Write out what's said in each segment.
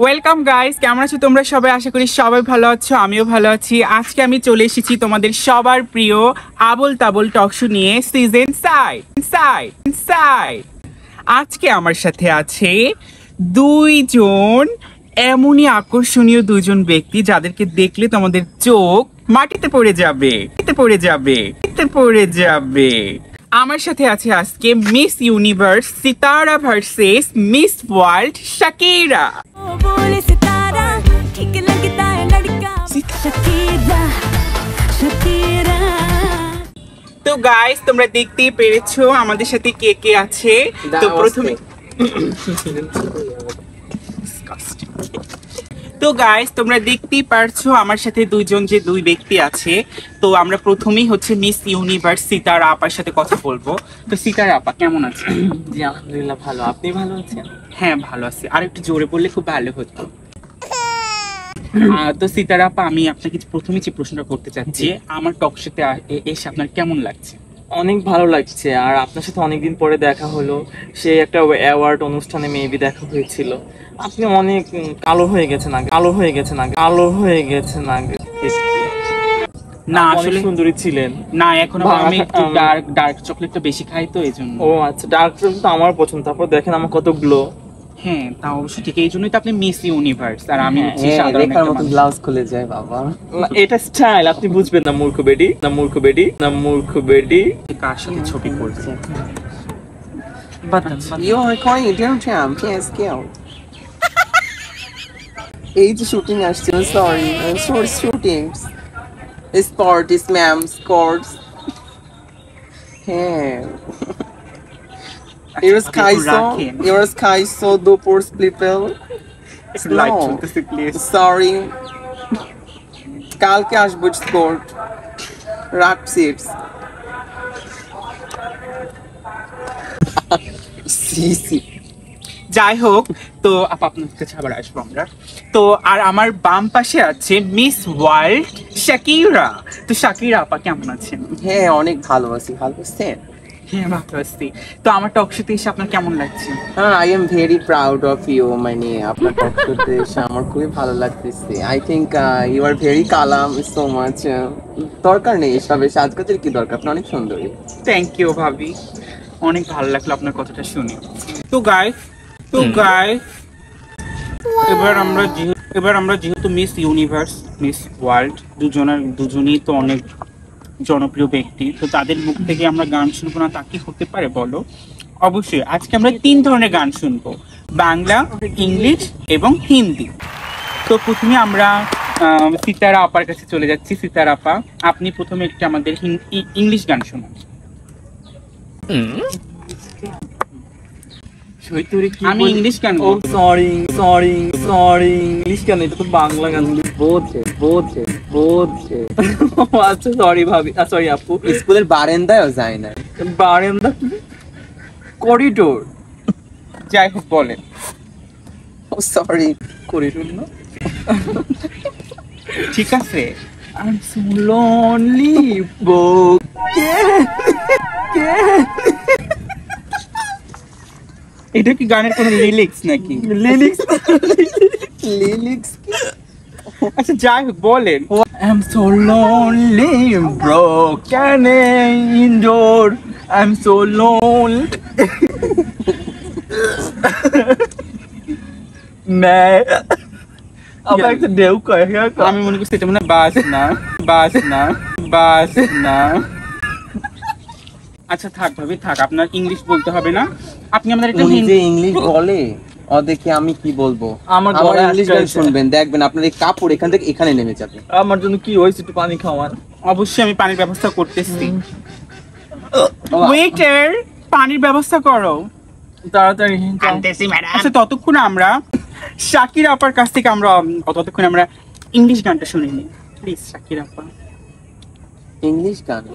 Welcome guys, কেমন আছো তোমরা সবাই? আশা করি সবাই ভালো আছো, আমিও ভালো আছি। আজকে আমি চলে এসেছি তোমাদের সবার প্রিয় আবল তাবল টক শো নিয়ে, সিজন সাইড। আজকে আমার সাথে আছে দুইজন এমনই আকর্ষণীয় দুইজন ব্যক্তি যাদেরকে দেখলে তোমাদের চোখ মাটিতে পড়ে যাবে। আমার সাথে আছে আজকে miss universe Sitara versus miss world Shakira. তো গাইস, তোমরা দেখতেই পেরেছো আমাদের সাথে কে কে আছে। তো প্রথমে তো গাইস, তোমরা দেখতেই পারছো আমার সাথে দুই ব্যক্তি আছে। তো আমরা প্রথমেই হচ্ছে মিস ইউনিভার্স সিতারা আপার সাথে কথা বলবো। তো সিতারা আপা কেমন আছেন? জি আলহামদুলিল্লাহ ভালো। আপনি ভালো আছেন? হ্যাঁ ভালো আছি, আর একটু জোরে বললে খুব ভালো হতো। তো সিতারা আপা, আমি আপনাকে প্রথমেই যে প্রশ্নটা করতে চাচ্ছি, আমার টক শোতে এসে আপনার কেমন লাগছে? অনেক ভালো লাগছে, আর আপনার সাথে অনেকদিন পরে দেখা হলো। সেই একটা অ্যাওয়ার্ড অনুষ্ঠানে মেবি দেখা হয়েছিল। আপনি অনেক কালো হয়ে গেছেন আগে। না আসলে সুন্দরী ছিলেন না, এখন আমি একটু ডার্ক চকলেটটা বেশি খাই তো এই জন্য। ও আচ্ছা, ডার্ক চকলেট তো আমার পছন্দ। তারপর দেখেন আমার কত গ্লো। হ্যাঁ তা অবশ্য ঠিক, এই জন্যই তো আপনি মিস ইউনিভার্স আর আমি হচ্ছি সাধারণ দেখার মতো ব্লাউজ খুলে যায় বাবা। এটা স্টাইল, আপনি বুঝবেন না মূর্খ বেডি। কার সাথে ছবি করছে? But you're recording, don't you? Yes, girl. এই যে শুটিং আসছে, সরি শুটিং স্পোর্টস ম্যাম স্কোর্টস। হ্যাঁ Your sky so duper people. Like চলতেছে প্লিজ। Sorry. কালকে আসবো স্পোর্ট রাখ সিটস। যাই হোক, তো আপনার কাছে আবার আসবো আমরা। তো আর আমার বাম পাশে আছে মিস ওয়ার্ল্ড শাকিরা। তো শাকিরা আপা কেমন আছেন? হ্যাঁ অনেক ভালো আছি, ভালো আছেন? হ্যাঁ ভালো আছি। তো আমার টক শোতে এসে আপনার কেমন লাগছে? হ্যাঁ, I am very proud of you. মানে আপনার টক শোতে এসে আমার খুবই ভালো লাগতেছে। I think you are very calm so much. দরকার নেই এসবে সাজগোজের, কি দরকার? আপনি অনেক সুন্দরী। থ্যাংক ইউ ভাবি, অনেক ভালো লাগলো আপনার কথাটা শুনে। তো গাইস এবার আমরা যেহেতু মিস ইউনিভার্স মিস ওয়ার্ল্ড দুজনেই তো অনেক জনপ্রিয় ব্যক্তি, তো তাদের মুখ থেকে আমরা গান শুনবো না তা কি হতে পারে বলো? অবশ্যই আজকে আমরা 3 ধরনের গান শুনবো, বাংলা, ইংলিশ এবং হিন্দি। তো প্রথমে আমরা সিতারা আপার কাছে চলে যাচ্ছি। সিতারা আপা, আপনি প্রথমে একটু আমাদের ইংলিশ গান শোনান। আমি ইংলিশ গান। ও সরি ইংলিশ গান, এটা তো বাংলা গান। বোঝে আচ্ছা সরি ভাবি, সরি আপু। স্কুলের বারান্দায়ও যায় না। বারান্দা করিডোর। যাই হোক বলেন। ও সরি, করিডোর না, ঠিক আছে। I'm so lonely, এটা কি গানের কোনো লিরিক্স নাকি? লিরিক্স কি? আচ্ছা যাই হোক বলেন। I'm so lonely, broken indoor. I'm so lonely. আবার একটা ঢেউ কয়। আমি মনে করছি এটা মনে হয় বাস না। আচ্ছা থাক ভাবি থাক, আপনার ইংলিশ বলতে হবে না। আপনি আমাদের একটা হিন্দি ইংলিশ বলে ও দেখি আমি কি বলবো। আমার ইংলিশ গান শুনবেন, দেখবেন আপনার এই কাপড় এখান থেকে এখানে নেমে যাবে। আমার জন্য কি হয়েছে, একটু পানি খাওয়ান। অবশ্যই আমি পানির ব্যবস্থা করতেছি। ওয়েটার, পানির ব্যবস্থা করো তাড়াতাড়ি। আচ্ছা ততক্ষণ আমরা শাকিরা আপার কাছ থেকে আমরা ইংলিশ গানটা শুনিনি। প্লিজ শাকিরা আপা। ইংলিশ গান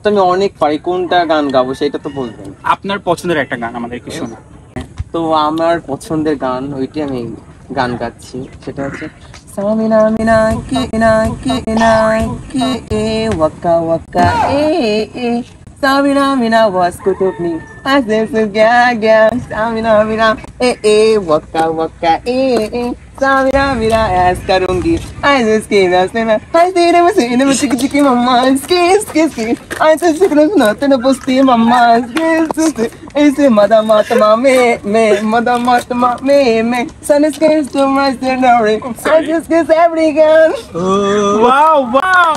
তো আমি অনেক পারি, কোনটা গান গাবো সেটা তো বলবেন। আপনার পছন্দের একটা গান আমাদেরকে শোনা। তো আমার পছন্দের গান ওইটি আমি গান গাচ্ছি, সেটা হচ্ছে সামিনা মিনা কি না কি এ ওয়াকা ওয়াকা এ Samina mina was kutubni. Asif gya. Samina mina waka waka Samina mina as karungi. I just came as nena. I see them chiki mama. Skis. I just couldn't nothing busti mama. Skis. Ise mada matma me mada matma me. Sun is came to my scenery. I just kiss every gun. Wow wow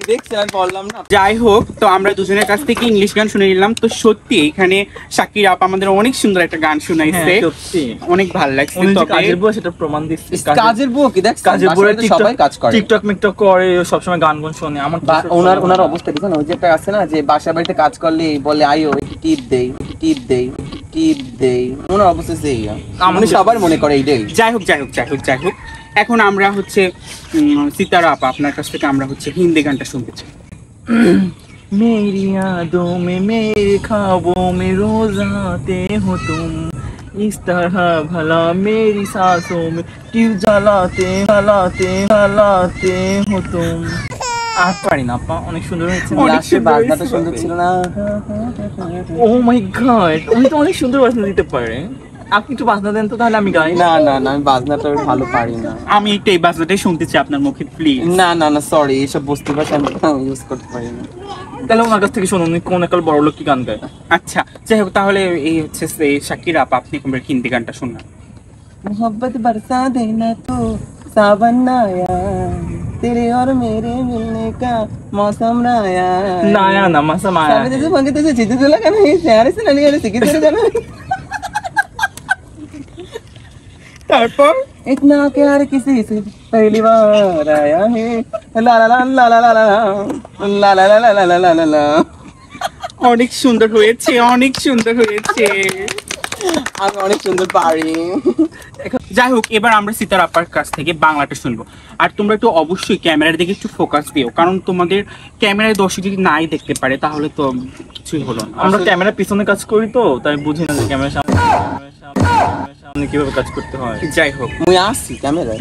দেখছেন বললাম না। যাই হোক, তো আমরা দুজনের কাছ থেকে ইংলিশ গান শুনে নিলাম। তো সত্যি এখানে শাকির আপা আমাদের অনেক সুন্দর একটা গান শুনাইছে, সত্যি অনেক ভালো লাগছে। উনি যে তবে কাজের বউ সেটা প্রমাণ দিচ্ছে। কাজের বউ কি দেখ, কাজের বউ সবাই কাজ করে, টিকটক মিকটক করে, সবসময় গান গান শোনে। আমার ওনার অবস্থা দেখুন, ওই যে একটা আছে না যে বাসা বাড়িতে কাজ করলে বলে আইও একটু টিপ দেই, ওনার অবস্থা সেই আমি সবার মনে করে এইটাই। যাই হোক, এখন আমরা হচ্ছে সিতারা আপা আপনার কাছ থেকে আমরা হচ্ছে হিন্দি গানটা শুনতে চাই। मेरी यादों में मेरे ख्वाबों में रोज आते हो तुम, इस तरह भला मेरी सांसों में क्यों जलाते हो तुम। আর পারি না আপা, অনেক সুন্দর হয়েছে। লাস্টে বাজনাটা সুন্দর ছিল না? ও মাই গড, উনি তো অনেক সুন্দর বাজনা দিতে পারে। আপনি একটু বাজনা দেন তো, তাহলে আমি গাই। না আমি বাজনাটা ভালো পারি না। আমি একটু এই বাজনাটাই শুনতে চাই আপনার মুখে, প্লিজ। না সরি, এইসব বস্তু ভাষা আমি ইউজ করতে পারি না। তাহলে ওনার কাছ থেকে শুনুন, উনি কোন একাল বড় লোক কি গান গায়। আচ্ছা যাই হোক, তাহলে এই হচ্ছে শাকির আপা আপনি আমরা হিন্দি গানটা শুনলাম। मोहब्बत बरसा देना तो सावन आया, तेरे और मेरे मिलने का मौसम आया। नाया ना मौसम आया सामने से पंगे तो चीजें तो लगा नहीं, प्यारे से नली वाले सिक्के तेरे जाना। তারপর इतना प्यार किसी से पहली बार आया है, ला ला ला ला ला ला ला ला ला ला ला ला ला ला ला। অনেক সুন্দর হয়েছে। আমি অনেক সুন্দর পারি। যাই হোক, এবার আমরা সিতার আপার কাছ থেকে বাংলাটা শুনবো। আর তোমরা একটু অবশ্যই ক্যামেরার দিকে একটু ফোকাস দিও, কারণ তোমাদের ক্যামেরায় দর্শক যদি নাই দেখতে পারে তাহলে তো কিছুই হলো না। আমরা ক্যামেরা পিছনে কাজ করি তো, তাই বুঝি না যে ক্যামেরার সামনে কিভাবে কাজ করতে হয়। যাই হোক, মুই আসি ক্যামেরা,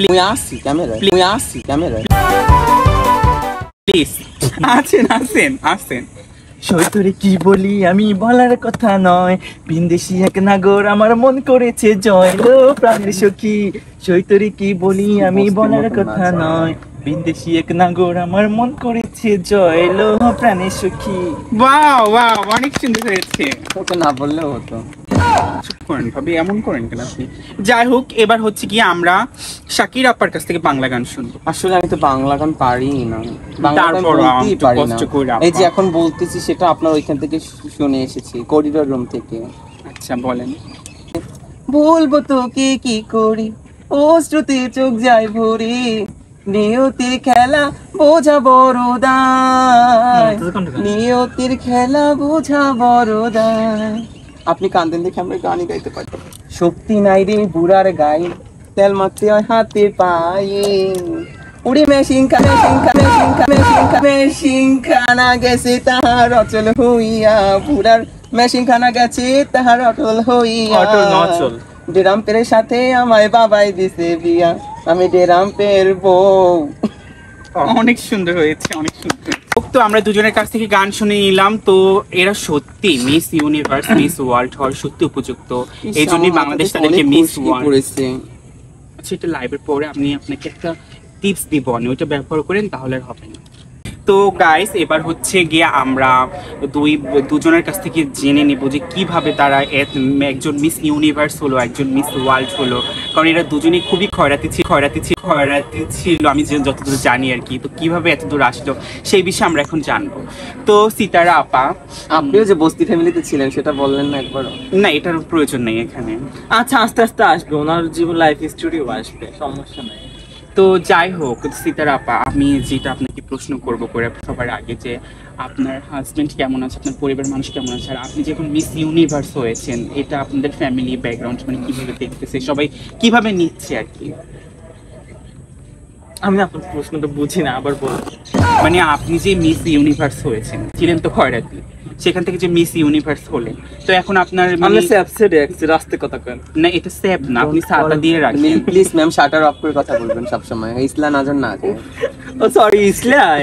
প্লিজ আসেন। সৈতরে কি বলি আমি বলার কথা নয়, বিন্দেশি এক নাগর আমার মন করেছে জয় লো প্রাণের সখী। সৈতরে কি বলি আমি বলার কথা নয়, বিন্দেশি এক নাগর আমার মন করেছে জয় লো প্রাণের সখী। ওয়াও অনেক সুন্দর হয়েছে। ওটা না বললেও হতো। চুপ করেন ভাবি, এমন করেন কেন আপনি? যাই হোক, এবার হচ্ছে কি আমরা শাকির আপার কাছ থেকে বাংলা গান শুনবো। আসলে আমি তো বাংলা গান পারি না, বাংলা গান তারপর বলতেই একটু পারি না। কষ্ট করে আপা। এই যে এখন বলতেছি সেটা আপনার ওইখান থেকে শুনে এসেছি, করিডোর রুম থেকে। আচ্ছা বলেন। বলবো তোকে কি করি, ও শ্রুতি চোখ যায় ভরে, নিয়তির খেলা বোঝা বড় দায়, নিয়তির খেলা বোঝা বড় দায়। আপনি কান্দেন দেখে আমরা গানই গাইতে পারি। শক্তি নাই রে বুড়ার গায়ে, তেল মাখতে হয় হাতে পায়ে, উড়ি মেশিন খানা গেছে তাহার অচল হইয়া, বুড়ার মেশিন খানা গেছে তাহার অটল হইয়া। ডেরাম্পের সাথে আমায় বাবাই দিছে বিয়া, আমি ডেরাম্পের বউ। অনেক সুন্দর হয়েছে। তো আমরা দুজনের কাছ থেকে গান শুনে নিলাম। তো এরা সত্যি মিস ইউনিভার্স, মিস ওয়ার্ল্ড হওয়ার সত্যি উপযুক্ত। এই জন্যই বাংলাদেশ তাদেরকে মিস ওয়ার্ল্ড করেছে। আচ্ছা, এটা লাইভের পরে আমি আপনাকে একটা টিপস দিব, ওইটা ব্যবহার করেন তাহলে হবে না। তো গাইস, এবার হচ্ছে গিয়ে আমরা দুজনের কাছ থেকে জেনে নেব যে কিভাবে তারা একজন মিস ইউনিভার্স হলো, একজন মিস ওয়ার্ল্ড হলো। কারণ এরা দুজনেই খুবই খয়রাতি ছিল আমি যতদূর জানি আর কি। তো কিভাবে এত দূর আসলো সেই বিষয়ে আমরা এখন জানবো। তো সিতারা আপা, আপনিও যে বস্তি ফ্যামিলিতে ছিলেন সেটা বললেন না একবারও? না, এটার প্রয়োজন নেই এখানে। আচ্ছা, আস্তে আস্তে আসবে, ওনার জীবন লাইফ হিস্টোরিও আসবে, সমস্যা নাই। তো যাই হোক সিতারা আপা, আমি যেটা আপনাকে প্রশ্ন করবো সবার আগে, যে আপনার হাজবেন্ড কেমন আছে, আপনার পরিবারের মানুষ কেমন আছে, আর আপনি যখন মিস ইউনিভার্স হয়েছেন এটা আপনাদের ফ্যামিলি ব্যাকগ্রাউন্ড মানে কিভাবে দেখতেছে, সবাই কিভাবে নিচ্ছে আর কি? আমি আপনার প্রশ্নটা বুঝি না, আবার বলুন। মানে আপনি যে মিস ইউনিভার্স হয়েছেন, ছিলেন তো খয়রাতি, সেখান থেকে যে মিস ইউনিভার্স হলেন, তো এখন আপনার রাস্তে কথা কেন? না, এটা সেভ না, আপনি ছাতা দিয়ে রাখেন। প্লিজ ম্যাম, শাটার অফ করে কথা বলবেন সবসময়, ইসলা নজর না। ও সরি, ইসলাই।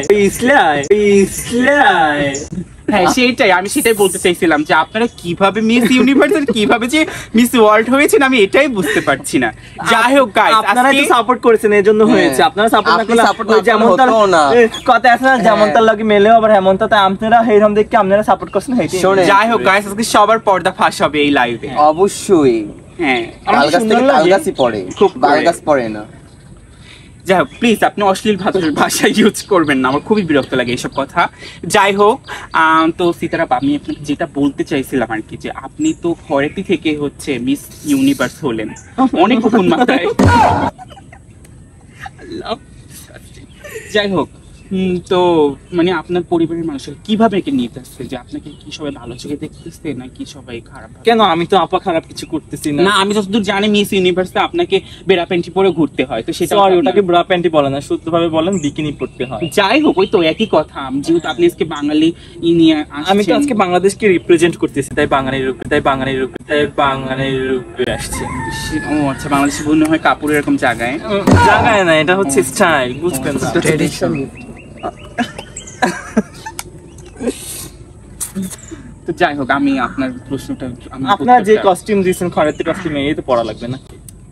হ্যাঁ সেটাই, আমি সেটাই বলতে চাইছিলাম যে আপনারা কিভাবে মিস ইউনিভার্স আর কিভাবে যে মিস ওয়ার্ল্ড হয়েছেন আমি এটাই বুঝতে পারছি না। যাই হোক গাইস, আপনারা তো সাপোর্ট করেছেন এই জন্য হয়েছে, আপনারা সাপোর্ট না আপনি করলে support না করলে যেমন তার হতো না। কথা আছে না, যেমন তার লাগে মেলেও আবার হেমন্ত, তাই আপনারা এইরকম দেখে আপনারা সাপোর্ট করছেন। শোনেন। যাই হোক গাইস, আজকে সবার পর্দা ফাঁস হবে এই লাইভে। অবশ্যই হ্যাঁ তালগাছ থেকে তালগাছই পড়ে, খুব করে। বালগাছ পড়ে না। যাই হোক প্লিজ আপনি অশ্লীল ভাষা ইউজ করবেন না, আমার খুবই বিরক্ত লাগে এইসব কথা। যাই হোক তো সিতারা আমি আপনাকে যেটা বলতে চাইছিলাম আর কি, যে আপনি তো ফরেতি থেকে হচ্ছে মিস ইউনিভার্স হলেন অনেক কখন মাথায়। যাই হোক তো মানে আপনার পরিবারের মানুষের কিভাবে একে নিতে আসছে, যে আপনাকে কি সবাই ভালো চোখে দেখতেছে নাকি সবাই খারাপ? কেন, আমি তো আপা খারাপ কিছু করতেছি না। না আমি যতদূর জানি মিস ইউনিভার্সে আপনাকে বেড়া প্যান্টি পরে ঘুরতে হয়, তো সেটা সরি, ওটাকে ব্রা প্যান্টি বলে না, শুদ্ধভাবে বলেন বিকিনি পড়তে হয়। যাই হোক ওই তো একই কথা, যেহেতু আপনি আজকে বাঙালি নিয়ে আমি তো আজকে বাংলাদেশকে রিপ্রেজেন্ট করতেছি, তাই বাঙালির রূপে আসছি। ও আচ্ছা, বাংলাদেশে মনে হয় কাপড় এরকম জায়গায় জায়গায় না, এটা হচ্ছে স্টাইল, বুঝবেন না। ট্রেডিশন। তো যাই হোক আমি আপনার প্রশ্নটা আপনার যে কস্টিউম দিয়েছেন খয়েরি কস্টিউমে, এই তো পড়া লাগবে না।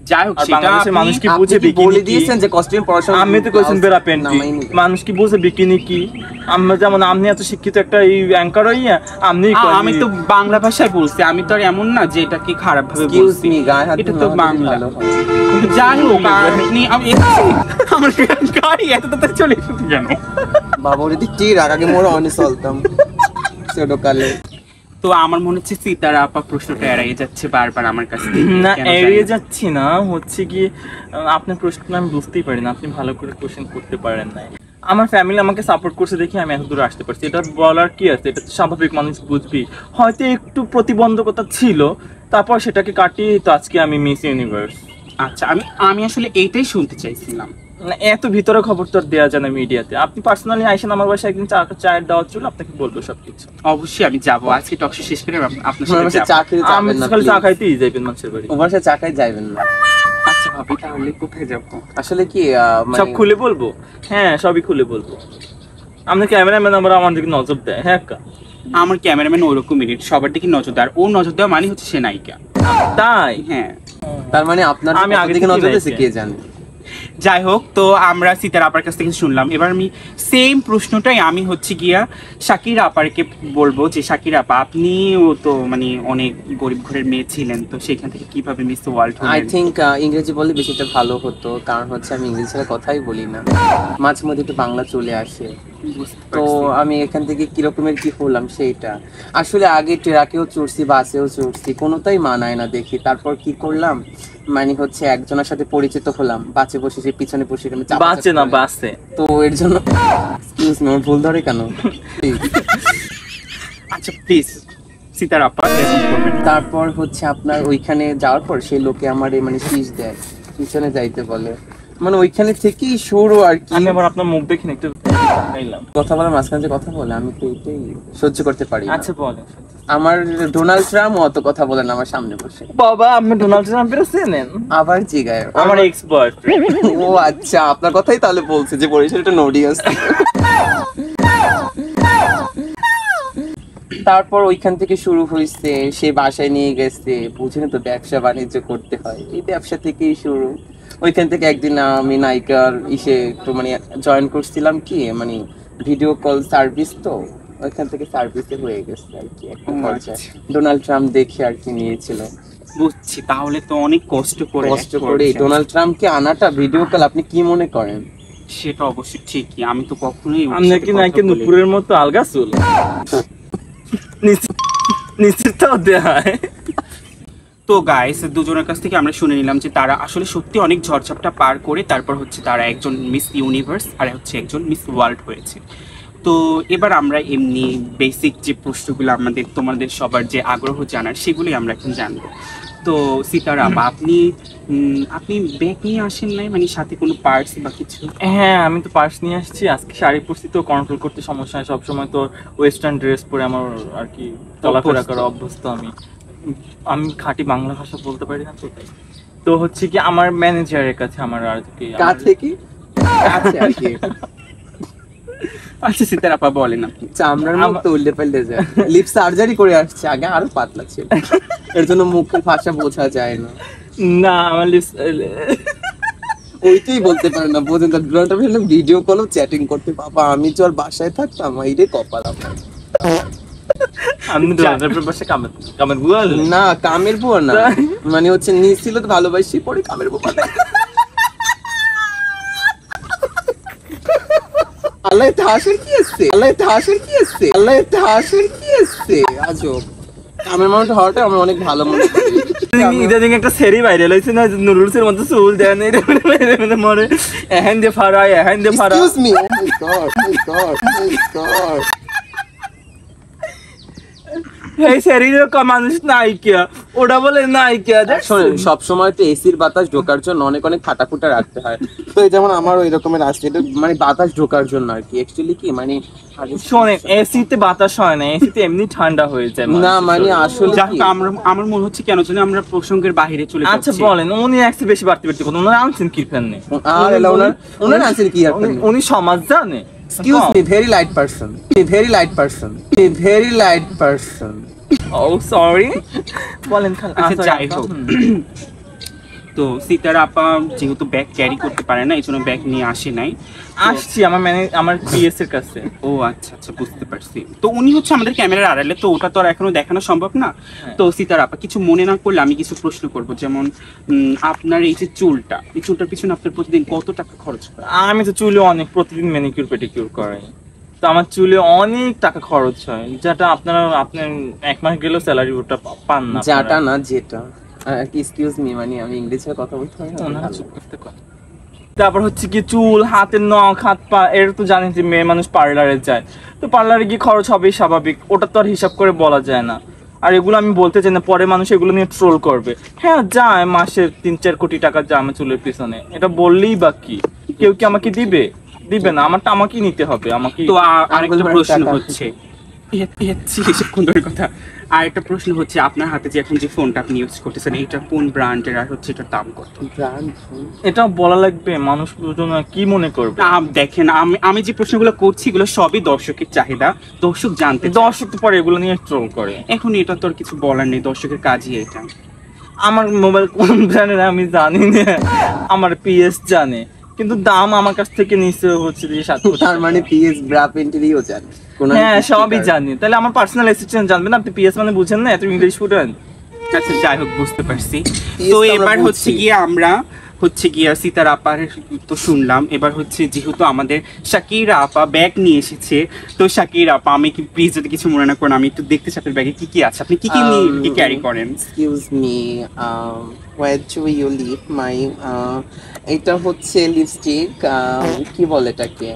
যাই হোক আর সেটা বাংলাদেশের মানুষ কি আপনি বুঝে কি বিকিনি বলে কি? দিয়েছেন যে কস্টিউম পড়াশোনা? আমি তো কইছেন বেড়া প্যান্টি, মানুষ কি বুঝে বিকিনি কি? আমরা যেমন আপনি এত শিক্ষিত একটা এই অ্যাঙ্কার হইয়া আপনি আমি তো বাংলা ভাষায় বলছি, আমি তো আর এমন না যে এটা কি খারাপ ভাবে এক্সকিউজ বলছি, মি, গায়ে হাত এটা দিলে তো আমাদের বাংলা। ভালো হয়। কিন্তু যাই হোক আপনি আমার গাড়ি এত তাড়াতাড়ি চলে এসেছে কেন? বাবুর এদিক টির আগে মোড় অনে চলতাম ছোটকালে। তো আমার মনে হচ্ছে সিতারা আপা প্রশ্নটা এড়িয়ে যাচ্ছে বারবার আমার কাছ থেকে। না কেন জানি এড়িয়ে না। যাচ্ছি না, হচ্ছে কি আপনার প্রশ্ন আমি বুঝতেই পারি না, আপনি ভালো করে কোশ্চেন করতে পারেন না। আমার ফ্যামিলি আমাকে সাপোর্ট করছে দেখে আমি এত দূরে আসতে পারছি, এটা বলার কি আছে, এটা তো স্বাভাবিক, মানুষ বুঝবি। হয়তো একটু প্রতিবন্ধকতা ছিল, তারপর সেটাকে কাটিয়ে তো আজকে আমি মিস ইউনিভার্স। আচ্ছা আমি আসলে এইটাই শুনতে চাইছিলাম। না এত ভিতরে খবর তো আর দেওয়া যায় না মিডিয়াতে। আপনি পার্সোনালি আইসেন আমার বাসায় একদিন, চায়ের দেওয়ার জন্য আপনাকে বলবো সবকিছু। অবশ্যই আমি যাবো, আজকে টক শো শেষ করে আপনার আমার সাথে বাসায় যাবো। চা খেতে আমি যাবেন না খালি চা please। খাইতেই যাইবেন মানুষের বাড়ি। ওর বাসায় চা খাই যাবেন না। আচ্ছা ভাবি তাহলে কোথায় যাবো? আসলে কি সব খুলে বলবো? হ্যাঁ সবই খুলে বলবো। আপনার ক্যামেরাম্যান আমরা আমার দিকে নজর দেয়, হ্যাঁ কা? আমার ক্যামেরাম্যান ওরকম মিনিট সবার দিকে নজর দেয়, আর ও নজর দেওয়া মানে হচ্ছে সে নায়িকা। তাই? হ্যাঁ তার মানে আপনার আমি আগে দিকে থেকেই নজর দিয়েছে রাখছি। কে জানে। যাই হোক তো আমরা সিতারা আপার কাছ থেকে শুনলাম, এবার আমি সেম প্রশ্নটাই আমি হচ্ছে গিয়া শাকিরা আপারকে বলবো, যে শাকিরা আপা আপনিও তো মানে অনেক গরিব ঘরের মেয়ে ছিলেন, তো সেখান থেকে কিভাবে মিস ওয়ার্ল্ড আই হলেন? থিঙ্ক ইংরেজি বললে বেশিটা ভালো হতো, কারণ হচ্ছে আমি ইংরেজি ছাড়া কথাই বলি না, মাঝে মধ্যে একটু বাংলা চলে আসে। বুঝতে তো পারছি। আমি এখান থেকে কি রকমের কি হলাম সেইটা আসলে আগে ট্রাকেও চড়ছি, বাসেও চড়ছি, কোনোটাই মানায় না দেখি। তারপর কি করলাম, মানে হচ্ছে একজনের সাথে পরিচিত হলাম, বাসে বসে সে পিছনে বসে আমি বাঁচে না বাসে। তো এর জন্য এক্সকিউজ মি, ভুল ধরে কেন? আচ্ছা প্লিজ সিতারা আপা এরকম করবেন না। তারপর হচ্ছে আপনার ওইখানে যাওয়ার পর সেই লোকে আমার মানে শীষ দেয়, পিছনে যাইতে বলে, মানে ওইখানে থেকেই শুরু আর কি। আমি আবার আপনার মুখ দেখে একটু তাকাইলাম। কথা বলার মাঝখানে যে কথা বলে আমি তো এটাই সহ্য করতে পারি না। আচ্ছা বলেন। আমার ডোনাল্ড ট্রাম্প অত কথা বলেন আমার সামনে বসে, বাবা আপনি ডোনাল্ড ট্রাম্পের চেনেন? আবার জিগায় আমার এক্সপার্ট। ও আচ্ছা, আপনার কথাই তাহলে বলছে যে বরিশালটা নডিয়াস। তারপর ওইখান থেকে শুরু হয়েছে, সে বাসায় নিয়ে গেছে, বুঝেন তো ব্যবসা বাণিজ্য করতে হয়, এই ব্যবসা থেকেই শুরু। ওইখান থেকে একদিন আমি নায়িকার একটু মানে জয়েন করছিলাম, কি মানে ভিডিও কল সার্ভিস, তো ওইখান থেকে সার্ভিসে হয়ে গেছে আর কি একটা পর্যায়ে। ডোনাল্ড ট্রাম্প দেখে আর কি নিয়েছিল। বুঝছি, তাহলে তো অনেক কষ্ট করে ডোনাল্ড ট্রাম্পকে আনাটা ভিডিও কল আপনি কি মনে করেন? সেটা অবশ্যই ঠিকই, আমি তো কখনোই ওর আপনি সাথে কি কথা নাকি বলিনি। নুপুরের মতো আলগা চুল? নিশ্চিতটাও দেয়। তো গাইস দুজনের কাছ থেকে আমরা শুনে নিলাম যে তারা আসলে সত্যি অনেক ঝড়ঝাপটা পার করে তারপর হচ্ছে তারা একজন মিস ইউনিভার্স আর হচ্ছে একজন মিস ওয়ার্ল্ড হয়েছে। তো এবার আমরা এমনি বেসিক যে প্রশ্নগুলো আমাদের তোমাদের সবার যে আগ্রহ জানার সেগুলোই আমরা এখন জানবো। তো সিতারা আপা আপনি ব্যাগ নিয়ে আসেন নাই, মানে সাথে কোনো পার্টস বা কিছু? হ্যাঁ আমি তো পার্স নিয়ে আসছি, আজকে শাড়ি পরছি তো কন্ট্রোল করতে সমস্যা হয়, সবসময় তো ওয়েস্টার্ন ড্রেস পরে আমার আর কি চলাফেরা করা অভ্যস্ত। আমি খাঁটি বাংলা ভাষা বলতে পারি না তো তাই। তো হচ্ছে কি আমার ম্যানেজারের কাছে আমার আর কি কাছে কি কাছে আর কি আচ্ছা সিতার আপা বলেন আপনি। চামড়ার মুখ তো উল্টে পাল্টে যায়, লিপ সার্জারি করে আসছে, আগে আরো পাতলা ছিল, এর জন্য মুখের ভাষা বোঝা যায় না। না আমার লিপস ওইটাই বলতে পারে না, বোঝেন তো, দুটো ভিডিও কলও চ্যাটিং করতে, বাবা আমি তো আর বাসায় থাকতাম, এইটাই কপাল আমার। আমি ডক্টরের পাশে কামের বুয়া না কামের বুয়া না, মানে হচ্ছে নিজ ছিল তো ভালোবাসি, পরে কামের বুয়া না। আল্লাহ হাসের কি আসছে, আল্লাহ হাসের কি আসছে, আল্লাহ হাসের কি আসছে, আজব। কামের মানুষ হওয়াটা আমার অনেক ভালো মনে করি। ইদানিং একটা সেরি ভাইরাল হয়েছে না, নুডলসের মতো চুল দেন মরে, এহেন দিয়ে ফারাই এহেন দিয়ে ফারাই। Excuse me, oh my god, oh my god, oh my god. এই সেরির মানুষ নায়িকা, ওটা বলে নায়িকা। শোনেন, সবসময় তো এসির বাতাস ঢোকার জন্য অনেক অনেক ফাটাফুটা রাখতে হয়, তো এই যেমন আমার ওই রকমের আসছে, এটা মানে বাতাস ঢোকার জন্য আর কি, অ্যাকচুয়ালি কি মানে শোনেন এসিতে বাতাস হয় না, এসিতে এমনি ঠান্ডা হয়ে যায়। না মানে আসলে যাক আমার মনে হচ্ছে কেন জানি আমরা প্রসঙ্গের বাইরে চলে আচ্ছা যাচ্ছি। বলেন, উনি একটু বেশি বাড়তি বাড়তি কথা, ওনার আনছেন কি ফ্যানে? আর ওনার আনছেন কি আর উনি সমাজ জানে। Excuse me, very light person, very light person, very light person. Oh sorry, বলেন। আচ্ছা যাই হোক, তো সিতার আপা যেহেতু ব্যাগ ক্যারি করতে পারে না, এই জন্য ব্যাগ নিয়ে আসে নাই। আসছি আমার পিএস এর কাছে। ও আচ্ছা আচ্ছা, বুঝতে পারছি। তো উনি হচ্ছে আমাদের ক্যামেরার আড়ালে, তো ওটা তো আর এখনো দেখানো সম্ভব না। তো সিতার আপা কিছু মনে না করলে আমি কিছু প্রশ্ন করব, যেমন আপনার এই যে চুলটা, এই চুলটার পিছনে আপনার প্রতিদিন কত টাকা খরচ হয়? আমি তো চুলে অনেক প্রতিদিন ম্যানিকিউর পেডিকিউর করাই, তো আমার চুলে অনেক টাকা খরচ হয়, যেটা আপনার এক মাস গেলেও স্যালারি ওটা পান না। যেটা না যেটা, এক্সকিউজ মি, মানে আমি ইংলিশে কথা বলতে হয় না। তারপর হচ্ছে কি চুল, হাতের নখ, হাত পা, এর তো জানেন যে মেয়ে মানুষ পার্লারে যায়, তো পার্লারে গিয়ে খরচ হবেই স্বাভাবিক, ওটা তো আর হিসাব করে বলা যায় না। আর এগুলো আমি বলতে চাই না, পরে মানুষ এগুলো নিয়ে ট্রোল করবে। হ্যাঁ যায় মাসে 3-4 কোটি টাকা যায় আমার চুলের পিছনে, এটা বললেই বা কি, কেউ কি আমাকে দিবে? দিবে না, আমারটা আমাকেই নিতে হবে। আমাকে তো আরেকটা প্রশ্ন হচ্ছে, কথা, আরেকটা প্রশ্ন হচ্ছে, আপনার হাতে যে এখন যে ফোনটা আপনি ইউজ করতেছেন, এটা কোন ব্র্যান্ডের, আর হচ্ছে এটার দাম কত? এটা বলা লাগবে, মানুষ কি মনে করবে? দেখেন আমি যে প্রশ্নগুলো করছি এগুলো সবই দর্শকের চাহিদা, দর্শক জানতে চায়। দর্শক তো পরে এগুলো নিয়ে ট্রোল করে, এখন এটা তো আর কিছু বলার নেই, দর্শকের কাজই এটা। আমার মোবাইল কোন ব্র্যান্ডের আমি জানি না, আমার পিএস জানে, কিন্তু দাম আমার কাছ থেকে নিচে হচ্ছে 7 কোটি। তার মানে পিএস ব্রা পেন্টেরও জানে? হ্যাঁ সবই জানি। তাহলে আমার পার্সোনাল অ্যাসিস্ট্যান্ট জানবেন না, আপনি পিএস মানে বুঝেন না, এত ইংলিশ স্টুডেন্ট। আচ্ছা যাই হোক, বুঝতে পারছি। তো এবার হচ্ছে গিয়ে আমরা সিতার আপার তো শুনলাম, এবার হচ্ছে যেহেতু আমাদের শাকিরা আপা ব্যাগ নিয়ে এসেছে, তো শাকিরা আপা আমি কি প্লিজ যদি কিছু মনে না করেন, আমি একটু দেখতে চাই আপনার ব্যাগে কি কি আছে, আপনি কি কি নিয়ে ক্যারি করেন? Excuse me, where do you leave my এটা হচ্ছে লিপস্টিক, কি বলে এটাকে,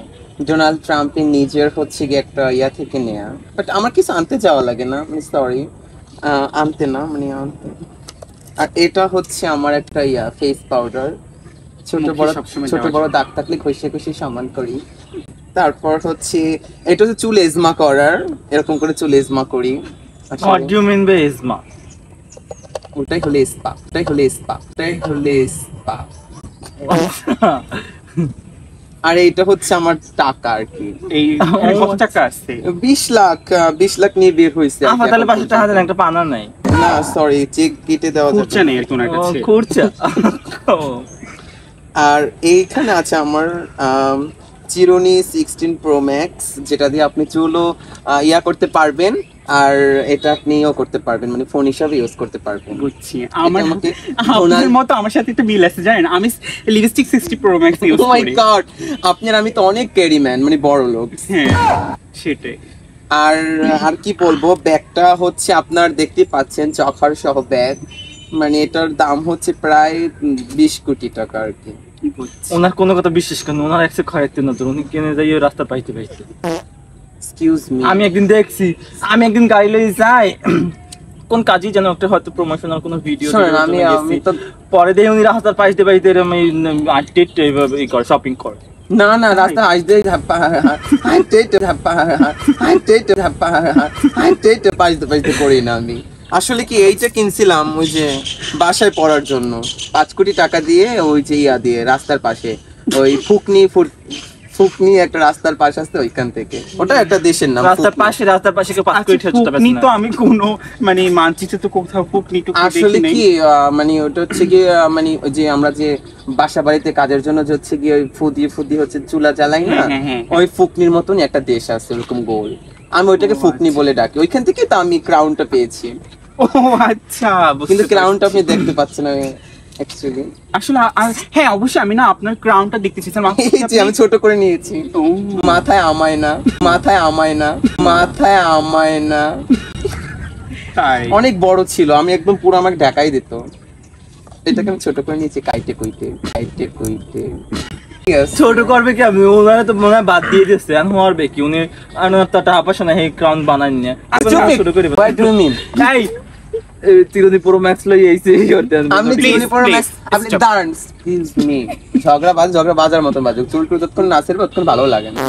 ডোনাল্ড ট্রাম্পের নিজের হচ্ছে গিয়ে একটা ইয়া থেকে নেয়া, বাট আমার কিছু আনতে যাওয়া লাগে না, মানে সরি আনতে না, মানে আনতে। আর এটা হচ্ছে আমার একটা ইয়া ফেস পাউডার, ছোট বড় দাগ থাকলে ঘষে ঘষে সামান করি। তারপর হচ্ছে এটা হচ্ছে চুল এজমা করার, এরকম করে চুল এজমা করি। What do you mean by asthma? ওটাই হলে স্পা, ওটাই হলে স্পা, ওটাই হলে স্পা। আর এইটা হচ্ছে আমার টাকা আর কি, এই কত টাকা আছে? 20 লাখ নিয়ে বের হয়েছে। আমার তাহলে 500 টাকা দেন, একটা পানা নাই। না সরি, চেক কেটে দেওয়া যাবে। খুঁজছে নেই তোমার কাছে? খুঁজছে। আর এইখানে আছে আমার চিরুনি 16 Pro Max, যেটা দিয়ে আপনি চুলও ইয়া করতে পারবেন, আর এটা আপনিও করতে পারবেন, মানে ফোন হিসাবে ইউজ করতে পারবেন। বুঝছি। আপনার মতো আমার সাথে একটা মিল আছে, জানেন আমি লিপস্টিক 60 Pro Max ইউজ ও মাই করি। গড, আপনার আমি তো অনেক ক্যারি ম্যান, মানে বড় লোক। হ্যাঁ সেটাই। আর কি বলবো, ব্যাগটা হচ্ছে আপনার দেখতে পাচ্ছেন চখার সহ ব্যাগ, মানে এটার দাম হচ্ছে প্রায় 20 কোটি টাকা আর কি। ওনার কোনো কথা বিশ্বাস করেন, ওনার একশো খাইতে না, উনি কিনে যাই রাস্তা পাইতে পাইতে। এক্সকিউজ মি, আমি একদিন দেখছি, আমি একদিন গাড়ি লই যাই, কোন কাজই যেন একটা হয়তো প্রমোশনাল কোনো ভিডিও, আমি তো পরে দেখি উনি রাস্তার পাইতে পাইতে এরকম এইভাবে শপিং করে। না না, রাস্তা আসতে পাইতে করি না আমি। আসলে কি এইটা কিনছিলাম ওই যে বাসায় পড়ার জন্য, 5 কোটি টাকা দিয়ে, ওই যে ইয়া দিয়ে রাস্তার পাশে ওই ফুকনি একটা রাস্তার পাশে আছে ওইখান থেকে, ওটা একটা দেশের নাম রাস্তার পাশে কেউ 5 কোটি হচ্ছে ফুকনি তো আমি কোনো মানে মানচিত্রে তো কোথাও ফুকনি তো আসলে কি মানে ওটা হচ্ছে কি মানে ওই যে আমরা যে বাসা বাড়িতে কাজের জন্য যে হচ্ছে কি ওই ফুদি হচ্ছে চুলা জ্বালাই না, ওই ফুকনির মতনই একটা দেশ আছে ওরকম গোল, আমি ওইটাকে ফুকনি বলে ডাকি, ওইখান থেকে তো আমি ক্রাউনটা পেয়েছি। ও আচ্ছা, কিন্তু ক্রাউনটা আপনি দেখতে পাচ্ছেন না অ্যাকচুয়ালি। আসলে হ্যাঁ অবশ্যই আমি না আপনার ক্রাউনটা দেখতে চেয়েছিলাম। এই যে আমি ছোট করে নিয়েছি, মাথায় আমায় না, মাথায় আমায় না, মাথায় আমায় না, তাই অনেক বড় ছিল, আমি একদম পুরো আমাকে ঢাকাই দিত, এটাকে আমি ছোট করে নিয়েছি কাইটে কুইটে। ছোট করবে কি, আমি ওনারা তো মনে হয় বাদ দিয়ে দিচ্ছে, এখন মারবে কি উনি, টাকা পয়সা না এই ক্রাউন বানাই নিয়ে ছোট করে। What do you mean? এই চিরদি প্রো ম্যাক্স লই আইছে করতে আপনি Please, চিনি পড়ো please, ম্যাক্স, আপনি stop. দাঁড়ান, এক্সকিউজ মি, ঝগড়া বাজার মতন বাজুক, চুল যতক্ষণ না ছেড়বে ততক্ষণ ভালো লাগে না।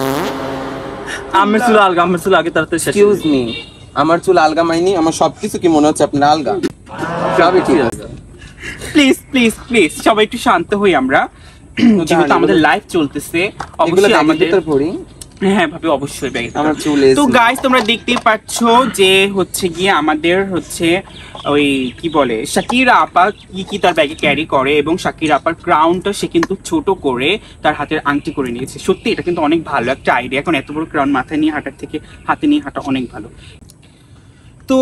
আমার চুল আগে তাড়াতাড়ি শেষ। এক্সকিউজ মি, আমার চুল আলগা মাইনি, আমার সবকিছু কি মনে হচ্ছে আপনার আলগা? সবই ঠিক আছে। প্লিজ প্লিজ প্লিজ সবাই একটু শান্ত হই আমরা, যেহেতু আমাদের লাইভ চলতেছে এগুলো অবশ্যই আমাদের ভিতর পড়ি। হ্যাঁ ভাবি অবশ্যই ব্যাগে আমার চুল তো গাইস তোমরা দেখতেই পাচ্ছ যে হচ্ছে গিয়ে আমাদের হচ্ছে ওই কি বলে শাকিরা আপা কি তার ব্যাগে ক্যারি করে, এবং শাকিরা আপার ক্রাউনটা সে কিন্তু ছোট করে তার হাতের আংটি করে নিয়েছে। সত্যি এটা কিন্তু অনেক ভালো একটা আইডিয়া, এখন এত বড় ক্রাউন মাথায় নিয়ে হাঁটার থেকে হাতে নিয়ে হাঁটা অনেক ভালো। তো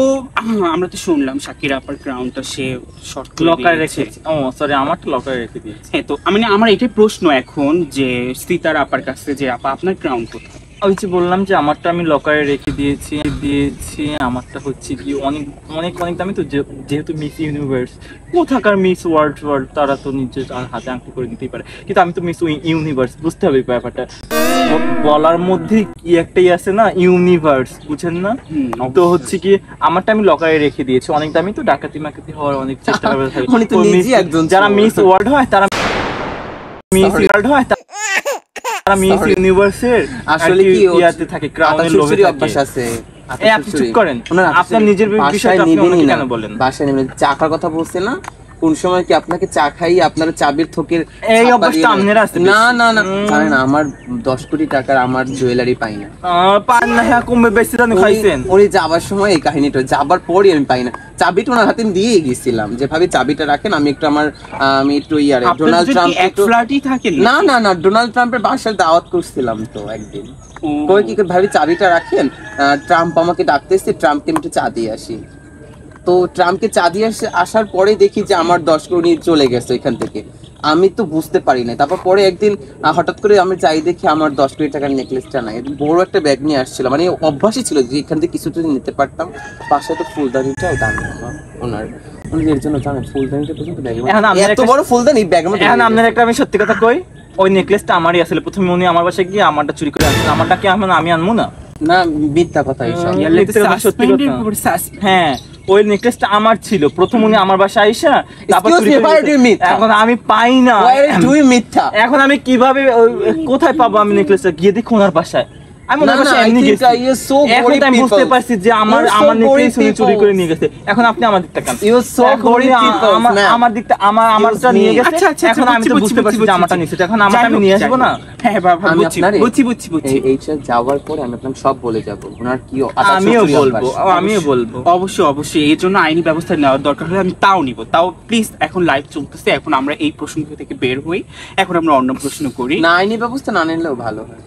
আমরা তো শুনলাম শাকিরা আপার ক্রাউনটা সে শর্ট লকারে রেখে, ও সরি আমারটা লকারে রেখে দিয়েছি। হ্যাঁ, তো মানে আমার এটাই প্রশ্ন এখন যে সীতার আপার কাছে যে আপা আপনার ক্রাউন কোথায়? ওই যে বললাম যে আমারটা আমি লকারে রেখে দিয়েছি। আমারটা হচ্ছে কি অনেক অনেক অনেক দামি তো, যেহেতু মিস ইউনিভার্স কোথাকার মিস ওয়ার্ল্ড তারা তো নিজের হাতে আংটি করে দিতেই পারে, কিন্তু আমি তো মিস ইউনিভার্স, বুঝতে হবে ব্যাপারটা। বলার মধ্যে কি একটাই আছে না, ইউনিভার্স, বুঝেন না? তো হচ্ছে কি আমারটা আমি লকারে রেখে দিয়েছি, অনেক দামি তো, ডাকাতি মাকাতি হওয়ার অনেক চেষ্টা করবে। যারা মিস ওয়ার্ল্ড হয় তারা মিস ইউনিভার্সের আসলে কি ইয়াতে থাকে, ক্রাউনের লোভে থাকে। অভ্যাস আছে। আপনি চুপ করেন, আপনার নিজের বিষয়টা আপনি আমাকে কেন বলেন? বাসায় নেবেন, চাকার কথা বলছে না, কোন সময় কি আপনাকে চা খাইয়ে আপনার চাবির থোকের এই অবস্থা আপনার আছে? না না না, জানেন আমার 10 কোটি টাকার আমার জুয়েলারি পাই না। পান না, হ্যাঁ কমবে বেশি দাম খাইছেন। ওই যাবার সময় এই কাহিনীটা, যাবার পরই আমি পাই না, চাবিটা ওনার হাতে দিয়ে গেছিলাম যে ভাবি চাবিটা রাখেন, আমি একটু আমি একটু ডোনাল্ড ট্রাম্প থাকে না না না ডোনাল্ড ট্রাম্পের বাসায় দাওয়াত করছিলাম তো একদিন, কই কি ভাবি চাবিটা রাখেন, ট্রাম্প আমাকে ডাকতেছে, ট্রাম্পকে একটু চা দিয়ে আসি। তো ট্রাম্পকে চা দিয়ে আসার পরে দেখি যে আমার 10 কোটি চলে গেছে এখান থেকে, আমি তো বুঝতে পারি না। তারপর পরে একদিন হঠাৎ করে আমি যাই দেখি আমার 10 কোটি টাকার নেকলেসটা নাই, বড় একটা ব্যাগ নিয়ে আসছিল, মানে অভ্যাসই ছিল যে এখান থেকে কিছু যদি নিতে পারতাম। পাশে তো ফুলদানিটাও দামি ওনার, এর জন্য জানেন ফুলদানিটা পর্যন্ত ব্যাগে, এত বড় ফুলদানি ব্যাগের মধ্যে। এখন আপনার একটা আমি সত্যি কথা কই, ওই নেকলেসটা আমারই আসলে, প্রথমে উনি আমার বাসায় গিয়ে আমারটা চুরি করে আনছেন, আমারটা কি আমি আনবো না? না মিথ্যা কথা এইসব। সত্যি কথা, হ্যাঁ ওই নেকলেসটা আমার ছিল, প্রথম উনি আমার বাসায় আইসা তারপর চুরি করে, এখন আমি পাই না, তুই মিথ্যা। এখন আমি কিভাবে কোথায় পাবো আমি নেকলেসটা? গিয়ে দেখি ওনার বাসায়, আমি ওনার বাসায় এমনি গেছি, এখন আমি বুঝতে পারছি যে আমার নেকলেস উনি চুরি করে নিয়ে গেছে। এখন আপনি আমার দিকটা কেন, আমার দিকটা আমারটা নিয়ে গেছে, এখন আমি তো বুঝতে পারছি যে আমারটা নিয়েছে, এখন আমারটা আমি নিয়ে আসবো না? হ্যাঁ বাবা বুঝছি এইটা যাওয়ার পরে আমি আপনাকে সব বলে যাব ওনার কি, আমিও বলবো অবশ্যই এর জন্য আইনি ব্যবস্থা নেওয়ার দরকার হলে আমি তাও নিব। তাও প্লিজ এখন লাইভ চলতেছে, এখন আমরা এই প্রসঙ্গ থেকে বের হই, এখন আমরা অন্য প্রশ্ন করি। না আইনি ব্যবস্থা না নিলেও ভালো হয়।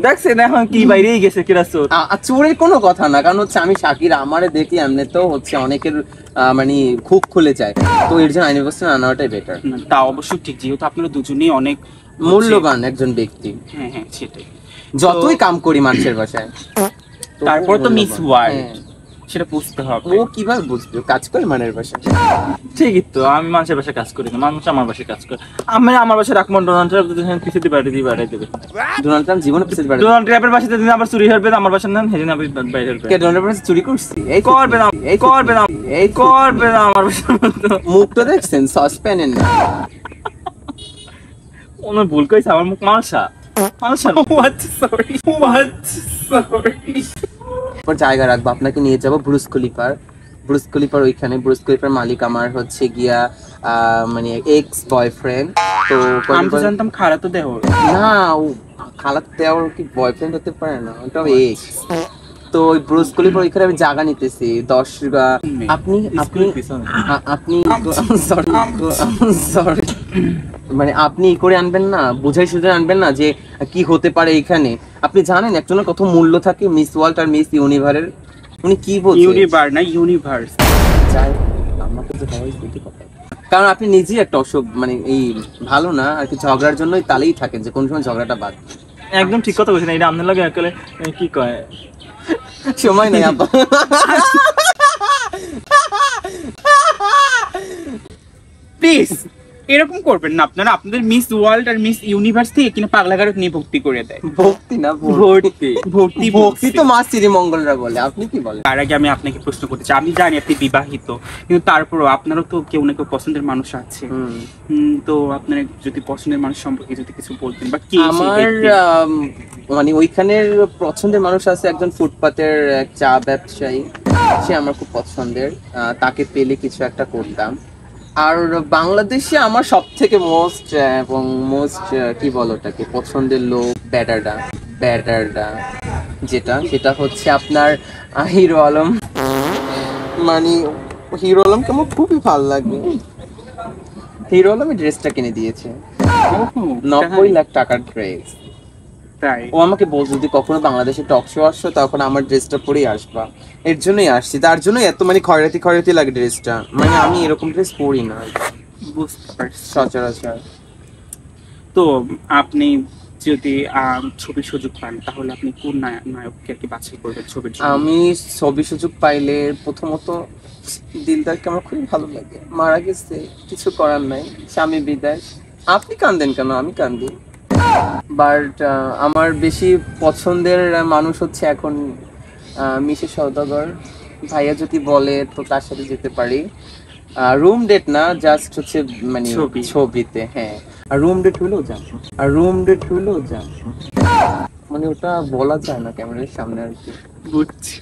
দেখছেন এখন কি বাইরেই গেছে কিরা চোর। চোরের কোনো কথা না, কারণ হচ্ছে আমি শাকির আমারে দেখি এমনি তো হচ্ছে অনেকের মানে খুব খুলে যায়, তো এর জন্য আইনি ব্যবস্থা না নেওয়াটাই বেটার। তা অবশ্য ঠিক, যেহেতু আপনারা দুজনেই অনেক মূল্যবান একজন ব্যক্তি। হ্যাঁ হ্যাঁ সেটাই, যতই কাম করি মানুষের বাসায়, তারপর তো মিস ওয়ার্ল্ড সেটা বুঝতে হবে। ও কিভাবে বুঝবে, কাজ করে মানের বাসায়। ঠিকই তো, আমি মানুষের বাসায় কাজ করি না, মানুষ আমার বাসায় কাজ করে। আমি আমার বাসায় রাখবো ডোনাল্ড ট্রাম্প পিছিয়ে দিয়ে বাড়ি দেবে। ডোনাল্ড ট্রাম্প জীবনে পিছিয়ে বাড়ি, ডোনাল্ড ট্রাম্পের বাসায় দিন আবার চুরি হবে, আমার বাসায় নেন হেদিন আবার বাইরে হবে। কে ডোনাল্ড ট্রাম্প চুরি করছি? এই করবে না আমার বাসার মধ্যে। মুখটা দেখছেন সসপ্যানের না, ওনার ভুল কইছে, আমার মুখ মালসা। সরি জায়গা রাখবো, আপনাকে নিয়ে যাবো ব্রুস খলিফার ওইখানে। ব্রুস খলিফার মালিক আমার হচ্ছে গিয়া মানে এক্স বয়ফ্রেন্ড। তো আমি তো জানতাম খারাপ তো দেহ না, ও খালাতো দেওয়ার কি বয়ফ্রেন্ড হতে পারে না, ওটা এক্স। তো ওই ব্রুস কলির পর ওইখানে আমি জায়গা নিতেছি 10 আপনি আপনি আপনি সরি মানে আপনি ই করে আনবেন না, বুঝাই সুঝাই আনবেন না যে কি হতে পারে এখানে। আপনি জানেন একজনের কত মূল্য থাকে মিস ওয়ার্ল্ড আর মিস ইউনিভার্সের? উনি কি বলছেন? ইউনিভার না ইউনিভার্স। যাই আমাকে তো সবাই বলতে কথা, কারণ আপনি নিজেই একটা অসুখ মানে এই ভালো না আর কি, ঝগড়ার জন্যই তালেই থাকেন যে কোন সময় ঝগড়াটা বাদ। একদম ঠিক কথা বলছেন, এটা আপনার লাগে একলে কি কয় সময় নেই আপা। প্লিজ এরকম করবেন না আপনারা। আপনাদের মিস ওয়ার্ল্ড আর মিস ইউনিভার্স থেকে কিনা পাগলাগারক নিয়ে ভক্তি করে দেয়। ভক্তি না ভর্তি ভক্তি ভক্তি তো মা শ্রীমঙ্গলরা বলে, আপনি কি বলেন? তার আগে আমি আপনাকে প্রশ্ন করতে চাই, আমি জানি আপনি বিবাহিত, কিন্তু তারপরও আপনারও তো কেউ না কেউ পছন্দের মানুষ আছে। তো আপনার যদি পছন্দের মানুষ সম্পর্কে যদি কিছু বলতেন বা কি আমার মানে ওইখানের পছন্দের মানুষ আছে একজন ফুটপাতের চা ব্যবসায়ী, সে আমার খুব পছন্দের, তাকে পেলে কিছু একটা করতাম। আর বাংলাদেশে আমার সব থেকে মোস্ট এবং মোস্ট কি বলো ওটাকে পছন্দের লোক ব্যাটারডা যেটা সেটা হচ্ছে আপনার হিরো আলম। মানে হিরো আলমকে আমার খুবই ভালো লাগে। হিরো আলম ড্রেসটা কিনে দিয়েছে 90 লাখ টাকার ড্রেস। তাই ও আমাকে বলছে যদি কখনো বাংলাদেশে টক শো আসছো তখন আমার ড্রেসটা পরেই আসবা। এর জন্যই আসছি, তার জন্যই এত মানে খয়রাতি লাগে ড্রেসটা। মানে আমি এরকম ড্রেস পরি না বুঝতে পারছি। সচরাচর। তো আপনি যদি ছবির সুযোগ পান তাহলে আপনি কোন নায়ককে আর কি বাছাই করবেন ছবির জন্য? আমি ছবি সুযোগ পাইলে প্রথমত দিলদারকে আমার খুবই ভালো লাগে, মারা গেছে কিছু করার নাই, স্বামী বিদায়। আপনি কান্দেন কেন? আমি কান্দি। বাট আমার বেশি পছন্দের মানুষ হচ্ছে এখন মিসেস সওদাগর। ভাইয়া যদি বলে তো তার সাথে যেতে পারি। রুম ডেট না, জাস্ট হচ্ছে মানে ছবিতে। হ্যাঁ, আর রুম ডেট হলেও যান, মানে ওটা বলা যায় না ক্যামেরার সামনে আর কি। বুঝছি।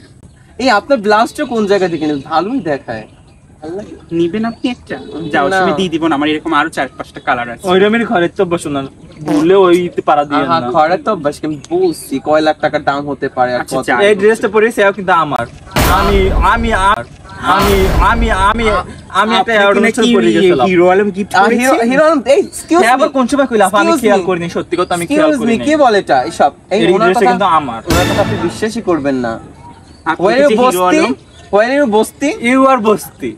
এই আপনার ব্লাউজটা কোন জায়গা থেকে ভালোই দেখায়, নিবেন আপনি একটা? যাও আমি দিয়ে দিব না, আমার এরকম আরো 4-5টা কালার আছে। ওই রকমের ঘরের তো বসুন বললে ওইতে পারা দিয়ে না। ঘরে তো বাস আমি বলছি কয় লাখ টাকার দাম হতে পারে। আর আচ্ছা, কত? এই ড্রেসটা পরে সেও কিন্তু আমার। আমি আমি আমি আমি আমি আমি একটা অ্যাওয়ার্ড পরে গেছিলাম। হিরো আলম গিফট করেছে। হিরো আলম এই এক্সকিউজ মি, আবার কোন সময় কইলা আমি খেয়াল করিনি, সত্যি কথা আমি খেয়াল করিনি। কি বলে এটা এসব? এই এই ওনার ড্রেসটা কথা কিন্তু আমার। ওনার কথা আপনি বিশ্বাসই করবেন না। আপনি ওয়ার যে ইউ হিরো বস্তি, আলম, ওয়ার ইউ বস্তি, ইউ আর বস্তি,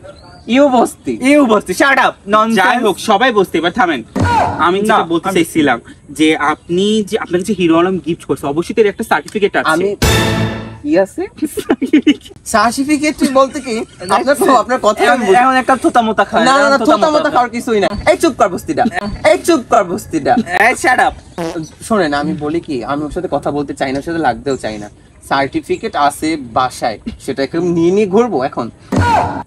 ইউ বস্তি, ইউ বস্তি। Shut up nonsense. যাই হোক সবাই বসতে, এবার থামেন। আমি যেটা বলতে চাইছিলাম যে আপনি যে আপনাকে যে হিরো আলম গিফট করছে অবশ্যই এর একটা সার্টিফিকেট আছে। আমি কি আছে সার্টিফিকেট বলতে কি আপনার কথা আমি বলছি। এখন একটা তোতা মোতা খায় না না তোতা মোতা খাওয়ার কিছুই না। এই চুপ কর বস্তিটা, এই চুপ কর বস্তিটা। এই শাট আপ। শোনেন আমি বলি কি, আমি ওর সাথে কথা বলতে চাই না, ওর সাথে লাগতেও চাই না। সার্টিফিকেট আছে বাসায়, সেটাকে নিয়ে ঘুরবো এখন।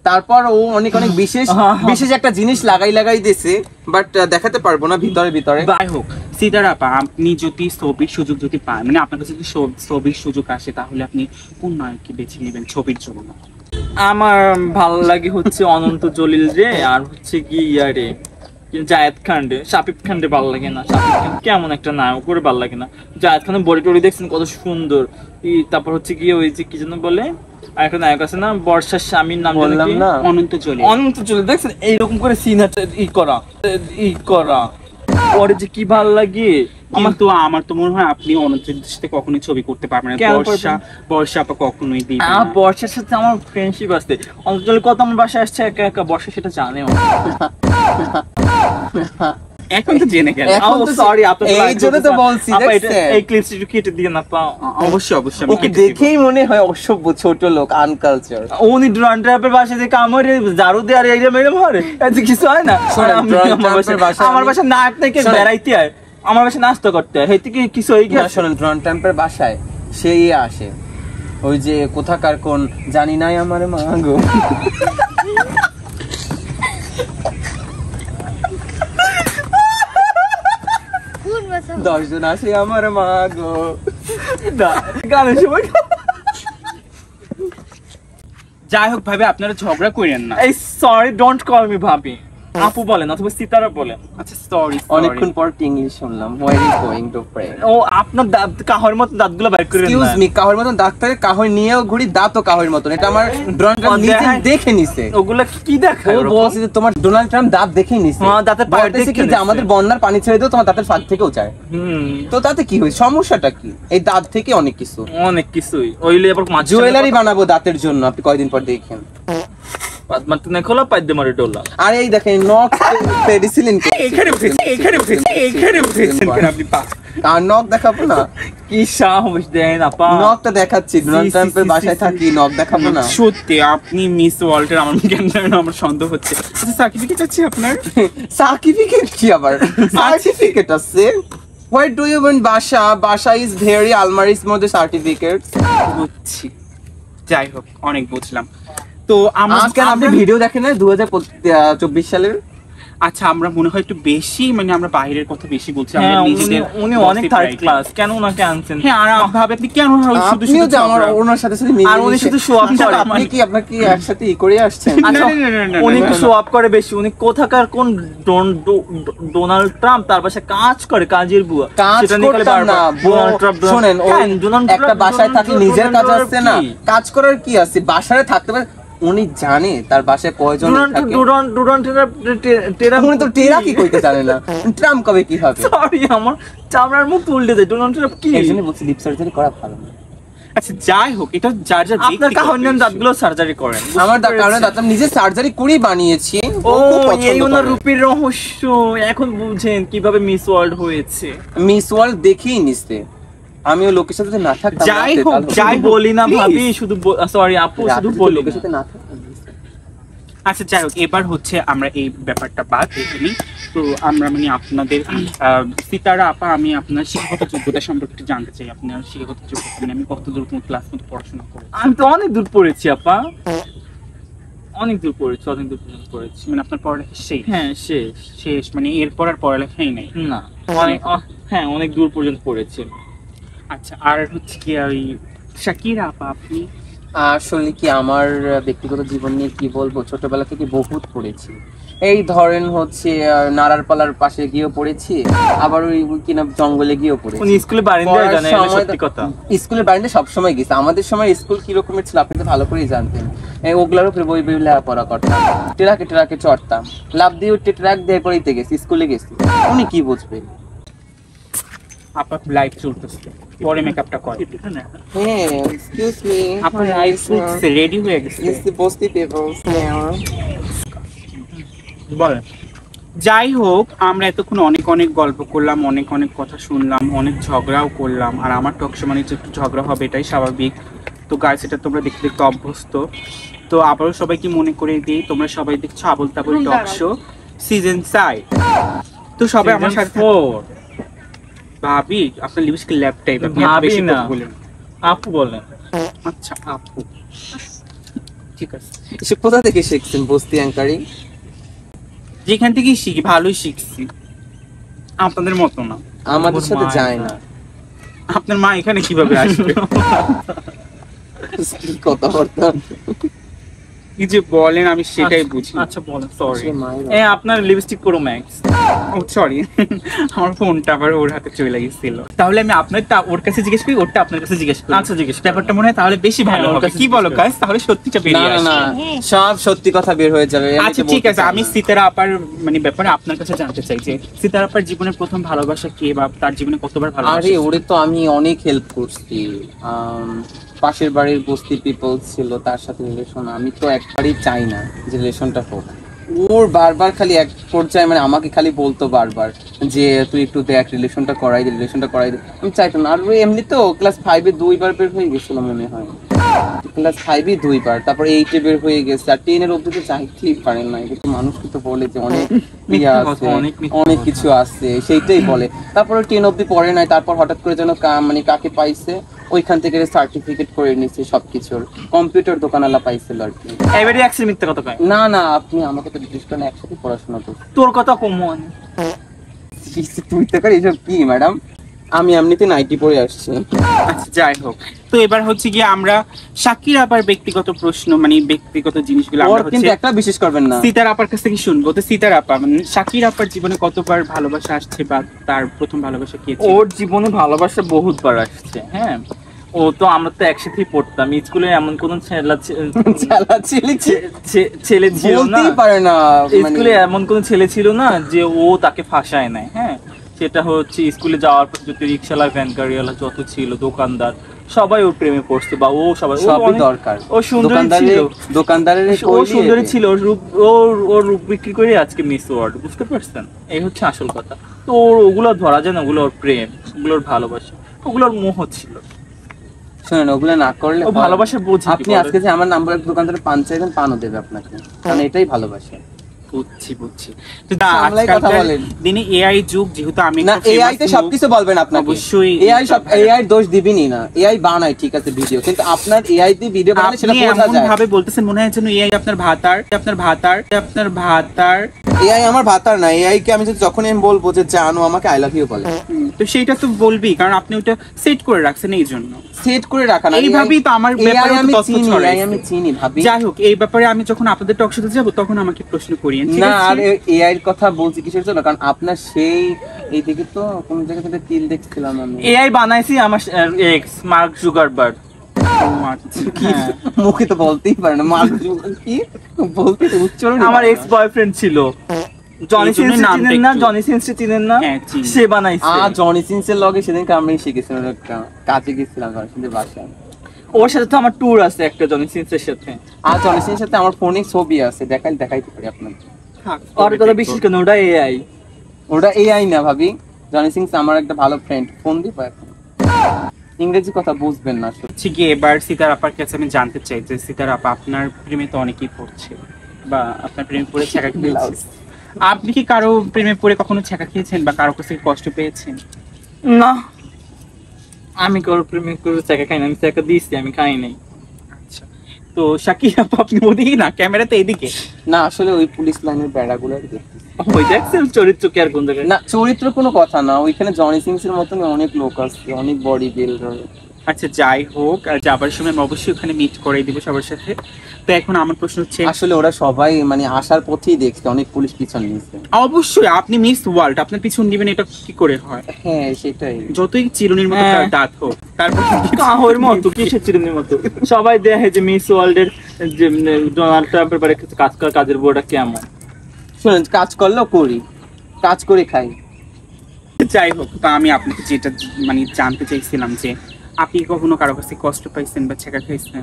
তারপর ও অনেক বিশেষ একটা জিনিস লাগাই দিয়েছে, বাট দেখাতে পারবো না ভিতরে। যাই হোক সিতারা আপা, আপনি যদি ছবির সুযোগ যদি পান, মানে আপনার কাছে যদি ছবির সুযোগ আসে, তাহলে আপনি কোন নায়ককে বেছে নেবেন ছবির জন্য? আমার ভালো লাগে হচ্ছে অনন্ত জলিল রে, আর হচ্ছে কি ইয়ারে জায়েদ খান রে। শাকিব খান রে ভালো লাগে না, শাকিব খান কেমন একটা নায়ক করে ভালো লাগে না। জায়েদ খানের বডি টডি দেখছেন কত সুন্দর। তারপর হচ্ছে কি ওই যে কি যেন বলে আর একটা নায়ক আছে না, বর্ষার স্বামীর নাম বললাম না, অনন্ত জলিল। অনন্ত জলিল দেখছেন এইরকম করে সিনাটা করা পরে যে কি ভালো লাগে। আমার তো মনে হয় আপনি অনন্তর সাথে কখনোই ছবি করতে পারবেন না। বর্ষা আপা কখনোই দিবে না। বর্ষার সাথে আমার ফ্রেন্ডশিপ আছে। অনন্ত জলিল কত আমার বাসায় আসছে একা বর্ষা সেটা জানেও। এখন তো জেনে গেল। সরি আপনার এই জন্য তো বলছি এই ক্লিপস একটু কেটে দিয়ে না পাও। অবশ্যই ওকে দেখেই মনে হয় অসভ্য ছোট লোক, আনকালচার। উনি ড্রন ট্র্যাপের বাসায় যে কামড়ে ঝাড়ু দিয়ে আর এইরকম হরে এত কিছু হয় না। আমার বাসায় নাক থেকে বেড়াইতে হয়, আমার বাসায় নাস্তা করতে হয়, হেতে কি কিছু হয়ে গেছে? শোনেন ড্রন ট্র্যাপের বাসায় সেই আসে ওই যে কোথাকার কোন জানি নাই আমার মা গো। 10 জন আসে আমার মা গো। গানের সময় যাই হোক ভাবে আপনারা ঝগড়া করেন না। এই সরি ডোন্ট কল মি ভাবি। আপু বলেন অথবা সিতারা বলেন। আচ্ছা সরি অনেকক্ষণ পর ইংলিশ শুনলাম। Where is going to pray. ও আপনার কাহর মতো দাঁতগুলো বাইর করে এক্সকিউজ মি, কাহর মতন ডাক্তারের কাহর নিয়েও ঘুরি, দাঁতও কাহর মতন। এটা আমার ডোনাল্ড ট্রাম্প নিজে দেখে নিছে। ওগুলো কি দেখায়? ও বলছে যে তোমার ডোনাল্ড ট্রাম্প দাঁত দেখেই নিছে। হ্যাঁ, দাঁতের পায়ের বলতেছে দেখে কি যে নিছে। আমাদের বন্যার পানি ছেড়ে দিও, তোমার দাঁতের ফাঁক থেকেও যায়। তো তাতে কি হয়েছে, সমস্যাটা কি? এই দাঁত থেকে অনেক কিছু, অনেক কিছুই ওইলে আবার মাছ জুয়েলারি বানাবো দাঁতের জন্য, আপনি কয়দিন পর দেখেন। মাত্র না খোলা পাইতে মারে ডোলা। আর এই দেখেন নখ পেডিসিলিন এখানে উঠেছেন কেন আপনি পা? আর নখ দেখাবো না? কি সাহস দেন আপা। নখটা দেখাচ্ছি, ডোনাল্ড ট্রাম্পের বাসায় থাকি, নখ দেখাবো না? সত্যি আপনি মিস ওয়ার্ল্ডের আমার কেন যেন আমার সন্দেহ হচ্ছে। আচ্ছা সার্টিফিকেট আছে আপনার? সার্টিফিকেট কি আবার? সার্টিফিকেট আছে? হোয়াট ডু ইউ মিন বাসা? বাসা ইজ ভেরি আলমারিজ মধ্যে সার্টিফিকেটস। বুঝছি, যাই হোক অনেক বুঝলাম। তো আমরা আজকে আপনি ভিডিও দেখেন না 2024 সালের? আচ্ছা আমরা মনে হয় একটু বেশি মানে আমরা বাইরের কথা বেশি বলছি, হ্যাঁ, আমরা নিজেদের উনি অনেক থার্ড ক্লাস, কেন ওনাকে আনছেন? হ্যাঁ আর ভাবে আপনি কেন শুধু আপনিও যে আমার ওনার সাথে সাথে আর উনি শুধু show off করে। আপনি কি আপনার কি একসাথে ই করে আসছেন? আচ্ছা, না, উনি না, কি না। শো আপ করে বেশি? উনি কোথাকার কোন ডোনাল্ড ট্রাম্প, তার বাসায় কাজ করে, কাজের বুয়া। কাজ সেটা নিয়ে খালি করতাম না। বারবার ডোনাল্ড ট্রাম্প, শোনেন, ওই কেন? ডোনাল্ড একটা ট্রাম্প, বাসায় ডোনাল্ড থাকলে ট্রাম্প, নিজের কাজ ডোনাল্ড আছে না, কি? কাজ করার কি আছে? বাসায় থাকতে পারে, উনি জানে তার বাসায় কয়জন থাকে। উনি তো টেরা কি কইতে জানে না, ট্রাম্প কবে কি হবে? সরি, আমার চামড়ার মুখ উল্টে যায়। ডোনাল্ড ট্রাম্প কি? এই জন্য বলছি লিপ সার্জারি করা ভালো না। আচ্ছা যাই হোক, এটা যার যার আপনার কাহনের দাঁতগুলো সার্জারি করেন। আমার কারণে দাঁত আমি নিজে সার্জারি করেই বানিয়েছি। ও, খুব পছন্দ এই ওনার করে। রূপের রহস্য এখন বুঝেন কিভাবে মিস ওয়ার্ল্ড হয়েছে। মিস ওয়ার্ল্ড দেখেই নিছে। আমিও লোকের সাথে না থাকতাম, যাই রাতে হোক, তাহলে হতো। যাই শুধু বলি না please। ভাবি, শুধু সরি আপু, রাতে শুধু যদি বলি লোকের না। সাথে না থাকতাম। আচ্ছা যাই হোক, এবার হচ্ছে আমরা এই ব্যাপারটা বাদ রেখে তো আমরা মানে আপনাদের সিতারা আপা, আমি আপনার শিক্ষাগত যোগ্যতা সম্পর্কে একটু জানতে চাই। আপনার শিক্ষাগত যোগ্যতা মানে আমি কত দূর ক্লাস মতো পড়াশোনা করি? আমি তো অনেক দূর পড়েছি আপা, অনেক দূর পড়েছি, অনেক দূর পর্যন্ত পড়েছি। মানে আপনার পড়ালেখা শেষ? হ্যাঁ শেষ। শেষ মানে এরপর আর পড়ালেখাই নেই? না অনেক হ্যাঁ অনেক দূর পর্যন্ত পড়েছি। আচ্ছা আর হচ্ছে কি ওই শাকিরা আপা, আপনি? আসলে কি আমার ব্যক্তিগত জীবন নিয়ে কি বলবো, ছোটবেলা থেকে বহুত পড়েছি। এই ধরেন হচ্ছে নারারপালার পাশে গিয়েও পড়েছি, আবার ওই কিনা জঙ্গলে গিয়েও পড়েছি। উনি স্কুলে বারিন্দায় পড়ার জানে, এটা সময় সত্যি কথা। স্কুলের বারিন্দা সবসময় গেছে। আমাদের সময় স্কুল কি রকমের ছিল আপনি তো ভালো করেই জানতেন। ওগুলার উপরে বই বই লেখাপড়া করতাম, ট্রাকে ট্রাকে চড়তাম, লাভ দিয়ে উঠতে ট্রাক দিয়ে পড়িতে গেছি, স্কুলে গেছি। উনি কি বুঝবেন? আপা লাইভ চলতেছে, পরে মেকআপটা করে। হ্যাঁ, এক্সকিউজ মি, আপনার লাইভ চলতেছে, রেডি হয়ে গেছে। বস্তি পেপারস নাও। বলেন। যাই হোক, আমরা এতক্ষণ অনেক অনেক গল্প করলাম, অনেক অনেক কথা শুনলাম, অনেক ঝগড়াও করলাম। আর আমার টকশো মানে একটু ঝগড়া হবে, এটাই স্বাভাবিক। তো গাইস, এটা তোমরা দেখতে দেখতে অভ্যস্ত। তো আবারও সবাইকে মনে করে দিই, তোমরা সবাই দেখছো আবল তাবল টকশো সিজন 5। তো সবাই আমার সাথে ভাবি, আপনার লিপস্টিক ল্যাব টাইপ, আপনি এত ভাবি বেশি না। কথা বলেন। আপু বলেন। আচ্ছা আপু, ঠিক আছে। এসব কোথা থেকে শিখছেন বস্তি অ্যাঙ্কারিং? যেখান থেকেই শিখি, ভালোই শিখছি, আপনাদের মতো না। আমাদের সাথে যায় না। আপনার মা এখানে কিভাবে আসবে? কি কথাবার্তা! কি যে বলেন আমি সেটাই বুঝি। আচ্ছা বলেন, সরি। সে মায়ের এই আপনার লিপস্টিক প্রো ম্যাক্স। ও সরি, আমার ফোনটা আবার ওর হাতে চলে গেছিল। তাহলে আমি আপনারটা ওর কাছে জিজ্ঞেস করি, ওরটা আপনার কাছে জিজ্ঞেস করি। আচ্ছা, জিজ্ঞেস করুন। ব্যাপারটা মনে হয় তাহলে বেশি ভালো হ্যাঁ, ওর হবে। কাছে কি বলো জিজ্ঞেস গাইস? তাহলে সত্যিটা না বেরিয়ে না আসে। না, সব সত্যি কথা বের হয়ে যাবে। আমি আচ্ছা তো ঠিক বলতে আছে, চাই আমি না। সিতারা আপার মানে ব্যাপারে আপনার কাছে জানতে চাই যে সিতারা আপার জীবনের প্রথম ভালোবাসা কে, বা তার জীবনে কতবার আরে ভালোবাসা? ওরে তো আমি অনেক হেল্প করছি। পাশের বাড়ির বস্তি পিপল ছিল, তার সাথে রিলেশন। আমি তো একবারই চাই না যে রিলেশনটা হোক। ওর বারবার খালি এক পর্যায়ে মানে আমাকে খালি বলতো বারবার যে তুই একটু দেখ, রিলেশনটা করাই দে, রিলেশনটা করাই দে। আমি চাইতাম না। আর ওই এমনি তো ক্লাস 5-এ 2বার বের হয়ে গেছিল মনে হয়, ক্লাস 5-এ 2বার, তারপর 8-এ বের হয়ে গেছে। আর 10-এর অবধি তো চাইতেই পারেন না। কিন্তু মানুষ কিন্তু বলে যে অনেক ইয়ে আছে, অনেক কিছু আছে, সেইটাই বলে। তারপরে 10 অবধি পড়ে নাই, তারপর হঠাৎ করে যেন মানে কাকে পাইছে, ওইখান থেকে সার্টিফিকেট করে নিচ্ছে সবকিছুর। কম্পিউটার দোকানওয়ালা পাইছিল আর কি। এবারে একশো মিথ্যা কথা কয়। না না, আপনি আমাকে তো জিজ্ঞেস করেন, একসাথে পড়াশোনা করছি। তোর কথা কমন। তুই তো এইসব কি ম্যাডাম? আমি এমনিতে নাইটি পরে আসছি। আচ্ছা যাই হোক, তো এবার হচ্ছে গিয়ে আমরা শাকির আপার ব্যক্তিগত প্রশ্ন মানে ব্যক্তিগত জিনিসগুলো ওর আমরা কিন্তু হচ্ছে একটা বিশেষ করবেন না। সিতার আপার কাছ থেকে শুনবো। তো সিতার আপা মানে শাকির আপার জীবনে কতবার ভালোবাসা আসছে বা তার প্রথম ভালোবাসা কি ছিল? ওর জীবনে ভালোবাসা বহুতবার আসছে। হ্যাঁ, ও তো আমরা তো একসাথেই পড়তাম স্কুলে, এমন কোন ছেলে ছিল না, বলতেই পারে না মানে স্কুলে এমন কোন ছেলে ছিল না যে ও তাকে ফাঁসায় নাই। হ্যাঁ, সেটা হচ্ছে স্কুলে যাওয়ার পর যত রিক্সাওয়ালা, ভ্যান গাড়িওয়ালা যত ছিল, দোকানদার, সবাই ওর প্রেমে পড়ছে বা ও সবাই, সবই দরকার। ও সুন্দরী ছিল, দোকানদারের ও সুন্দরী ছিল, ওর রূপ বিক্রি করে আজকে মিস ওয়ার্ল্ড, বুঝতে পারছেন? এই হচ্ছে আসল কথা। তো ওগুলো ধরা যায় না, ওগুলো ওর প্রেম, ওগুলোর ভালোবাসা, ওগুলোর মোহ ছিল। শুনেন, ওগুলো না করলে ও ভালোবাসা বোঝে। আপনি আজকে যে আমার নাম্বার দোকানদারে পান চাইবেন, পানও দেবে আপনাকে, কারণ এটাই ভালোবাসা। বুঝছি। তো সামলাই কথা বলেন। দিনে এআই যুগ, যেহেতু আমি না, এআই তে সবকিছু বলবেন আপনাকে, অবশ্যই এআই সব, এআই দোষ দিবেনই না, এআই বানায় ঠিক আছে ভিডিও, কিন্তু আপনার এআই দিয়ে ভিডিও বানালে সেটা বোঝা এমন যায়। ভাবে বলতেছেন মনে হয় যেন এআই আপনার ভাতার। এআই আমার ভাতার না, এআই কে আমি যখনই আমি বলবো যে জানো আমাকে আই লাভ ইউ বলে, তো সেইটা তো বলবি, কারণ আপনি ওটা সেট করে রাখছেন এই জন্য। সেট করে রাখা না, এইভাবেই তো আমার ব্যাপারে আমি তথ্য চিনি, ছড়ায়। আমি চিনি ভাবি। যাই হোক, এই ব্যাপারে আমি যখন আপনাদের টক শোতে যাব তখন আমাকে প্রশ্ন করিয়েন, ঠিক না, আছে? আর এআই এর কথা বলছি কিসের জন্য, কারণ আপনার সেই এই দিকে তো কোন জায়গা থেকে তিল দেখছিলাম আমি। এআই বানাইছি আমার এক্স মার্ক জুগারবার্গ। কি মুখে তো বলতেই পারে না, মার্ক কি বলতে তো উচ্চারণ। আমার এক্স বয়ফ্রেন্ড ছিল, জনি সিনস চিনেন না? জনি সিনস চিনেন না? হ্যাঁ, চিনি। সে বানাইছে। জনি সিনসের লগে সেদিনকে আমি শিখেছিলাম, একটা কাজে গেছিলাম জনি সিনসের বাসায়। ওর সাথে তো আমার ট্যুর আছে একটা, জনি সিনসের সাথে। আর জনি সিনসের সাথে আমার ফোনে ছবি আছে, দেখাইতে পারি আপনাকে। ওর কথা বিশ্বাস করেন, ওটা এআই। ওটা এআই না ভাবি, জনি সিনস আমার একটা ভালো ফ্রেন্ড, ফোন দিব এখন। ইংরেজি কথা বুঝবেন না আসলে। ঠিক আছে, এবার সিতার আপার কাছে আমি জানতে চাই যে সিতার আপা আপনার প্রেমে তো অনেকেই পড়ছে বা আপনার প্রেমে পড়ে ছ্যাঁকা খেয়েছে, আপনি কি কারো প্রেমে পড়ে কখনো ছ্যাঁকা খেয়েছেন বা কারো কাছে কষ্ট পেয়েছেন? না, আমি কারো প্রেমিক করে চাকা খাই না, আমি চাকা দিয়েছি, আমি খাই নাই। আচ্ছা, তো শাকির আপা আপনি ওদিকে না, ক্যামেরাতে এদিকে। না, আসলে ওই পুলিশ লাইনের বেড়াগুলো দেখতেছি। ওই দেখছেন চরিত্র কি আর কোন জায়গায়? না, চরিত্র কোনো কথা না, ওইখানে জনি সিনসের মতন অনেক লোক আছে, অনেক বডি বিল্ডার। আচ্ছা যাই হোক, আর যাবার সময় আমি অবশ্যই ওখানে মিট করাই দিব সবার সাথে। তো এখন আমার প্রশ্ন হচ্ছে, আসলে ওরা সবাই মানে আসার পথেই দেখছে অনেক পুলিশ পিছন নিয়েছে। অবশ্যই আপনি মিস ওয়ার্ল্ড, আপনার পিছন দিবেন, এটা কি করে হয়? হ্যাঁ সেটাই। যতই চিরুনির মতো তার দাঁত হোক, তারপর কাহর মতো, কিসের চিরুনির মতো? সবাই দেখে যে মিস ওয়ার্ল্ড এর যে ডোনাল্ড ট্রাম্পের বারে কাজের বউটা কেমন। শুনেন, কাজ করলেও করি, কাজ করে খাই। যাই হোক, তা আমি আপনাকে যেটা মানে জানতে চাইছিলাম যে আপনি কখনো কারো কাছে কষ্ট পাইছেন বা ছ্যাঁকা খাইছেন?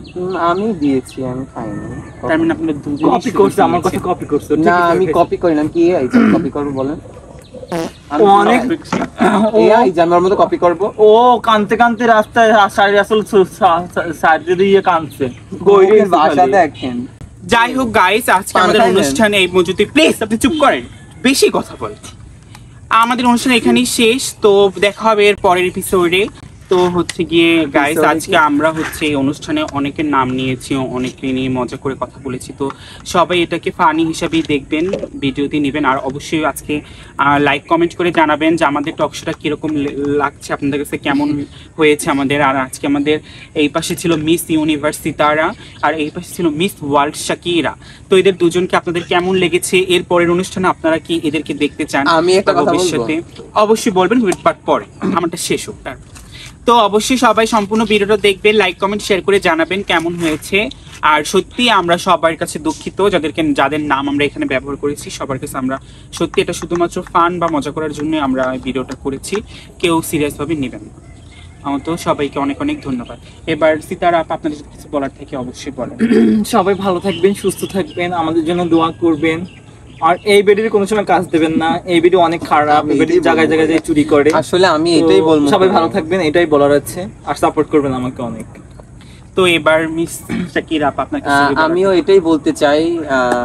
আমি দিয়েছি, আমি খাইনি। তার মানে আপনার দুজনেই কপি করছে, আমার কথা কপি করছে। না, আমি কপি করি না, কি এই কপি করবো বলেন? ও অনেক এই যে আমি ওর মতো কপি করবো? ও কানতে কানতে রাস্তায় সাইড আসলে সাইড দিয়ে কানছে। ওর ভাষা দেখেন। যাই হোক গাইস, আজকে আমাদের অনুষ্ঠান এই মজুতে, প্লিজ আপনি চুপ করেন, বেশি কথা বলছি। আমাদের অনুষ্ঠান এখানেই শেষ, তো দেখা হবে এর পরের এপিসোডে। তো হচ্ছে গিয়ে গাইস, আজকে আমরা হচ্ছে এই অনুষ্ঠানে অনেকের নাম নিয়েছি, অনেকে নিয়ে মজা করে কথা বলেছি, তো সবাই এটাকে ফানি হিসাবেই দেখবেন, ভিডিওতে নেবেন। আর অবশ্যই আজকে লাইক কমেন্ট করে জানাবেন যে আমাদের টক শোটা কিরকম লাগছে, আপনাদের কাছে কেমন হয়েছে আমাদের। আর আজকে আমাদের এই পাশে ছিল মিস ইউনিভার্স সিতারা, আর এই পাশে ছিল মিস ওয়ার্ল্ড শাকিরা। তো এদের দুজনকে আপনাদের কেমন লেগেছে? এর পরের অনুষ্ঠানে আপনারা কি এদেরকে দেখতে চান? আমি একটা কথা ভবিষ্যতে অবশ্যই বলবেন, বাট পরে আমারটা শেষ হোক তারপর। তো অবশ্যই সবাই সম্পূর্ণ ভিডিওটা দেখবেন, লাইক কমেন্ট শেয়ার করে জানাবেন কেমন হয়েছে। আর সত্যি আমরা সবার কাছে দুঃখিত, যাদের নাম আমরা এখানে ব্যবহার করেছি, সবার কাছে আমরা সত্যি এটা শুধুমাত্র ফান বা মজা করার জন্য আমরা ভিডিওটা করেছি, কেউ সিরিয়াস ভাবে নেবেন না। তো সবাইকে অনেক অনেক ধন্যবাদ। এবার সিতারা আপা, আপনাদের কিছু বলার থেকে অবশ্যই বলেন। সবাই ভালো থাকবেন, সুস্থ থাকবেন, আমাদের জন্য দোয়া করবেন। আর এই ভিডিওর কোনো সময় কাজ দেবেন না, এই ভিডিও অনেক খারাপ, এই ভিডিও জায়গায় জায়গায় যে চুরি করে। আসলে আমি এটাই বলবো, সবাই ভালো থাকবেন, এটাই বলার আছে, আর সাপোর্ট করবেন আমাকে অনেক। তো এবার মিস শাকিরা আপা, আপনাকে আমিও এটাই বলতে চাই,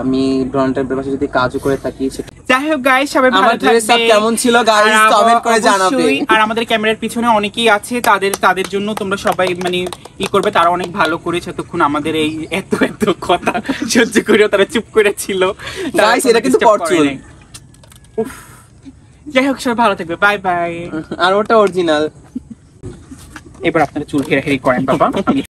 আমি ডোনাল্ড পাশে যদি কাজও করে থাকি, যাই হোক গাইস, সবাই ভালো আমার ড্রেস আপ কেমন ছিল গাইস কমেন্ট করে জানাবে। আর আমাদের ক্যামেরার পিছনে অনেকেই আছে, তাদের জন্য তোমরা সবাই মানে করবে, তারা অনেক ভালো করেছে এতক্ষণ আমাদের এই এত কথা সহ্য করে তারা চুপ করে ছিল। গাইস এটা কিন্তু পরচুল। যাই হোক, সবাই ভালো থাকবে, বাই বাই। আর ওটা অরিজিনাল। এবার আপনারা চুল হেরাহেরি করেন বাবা।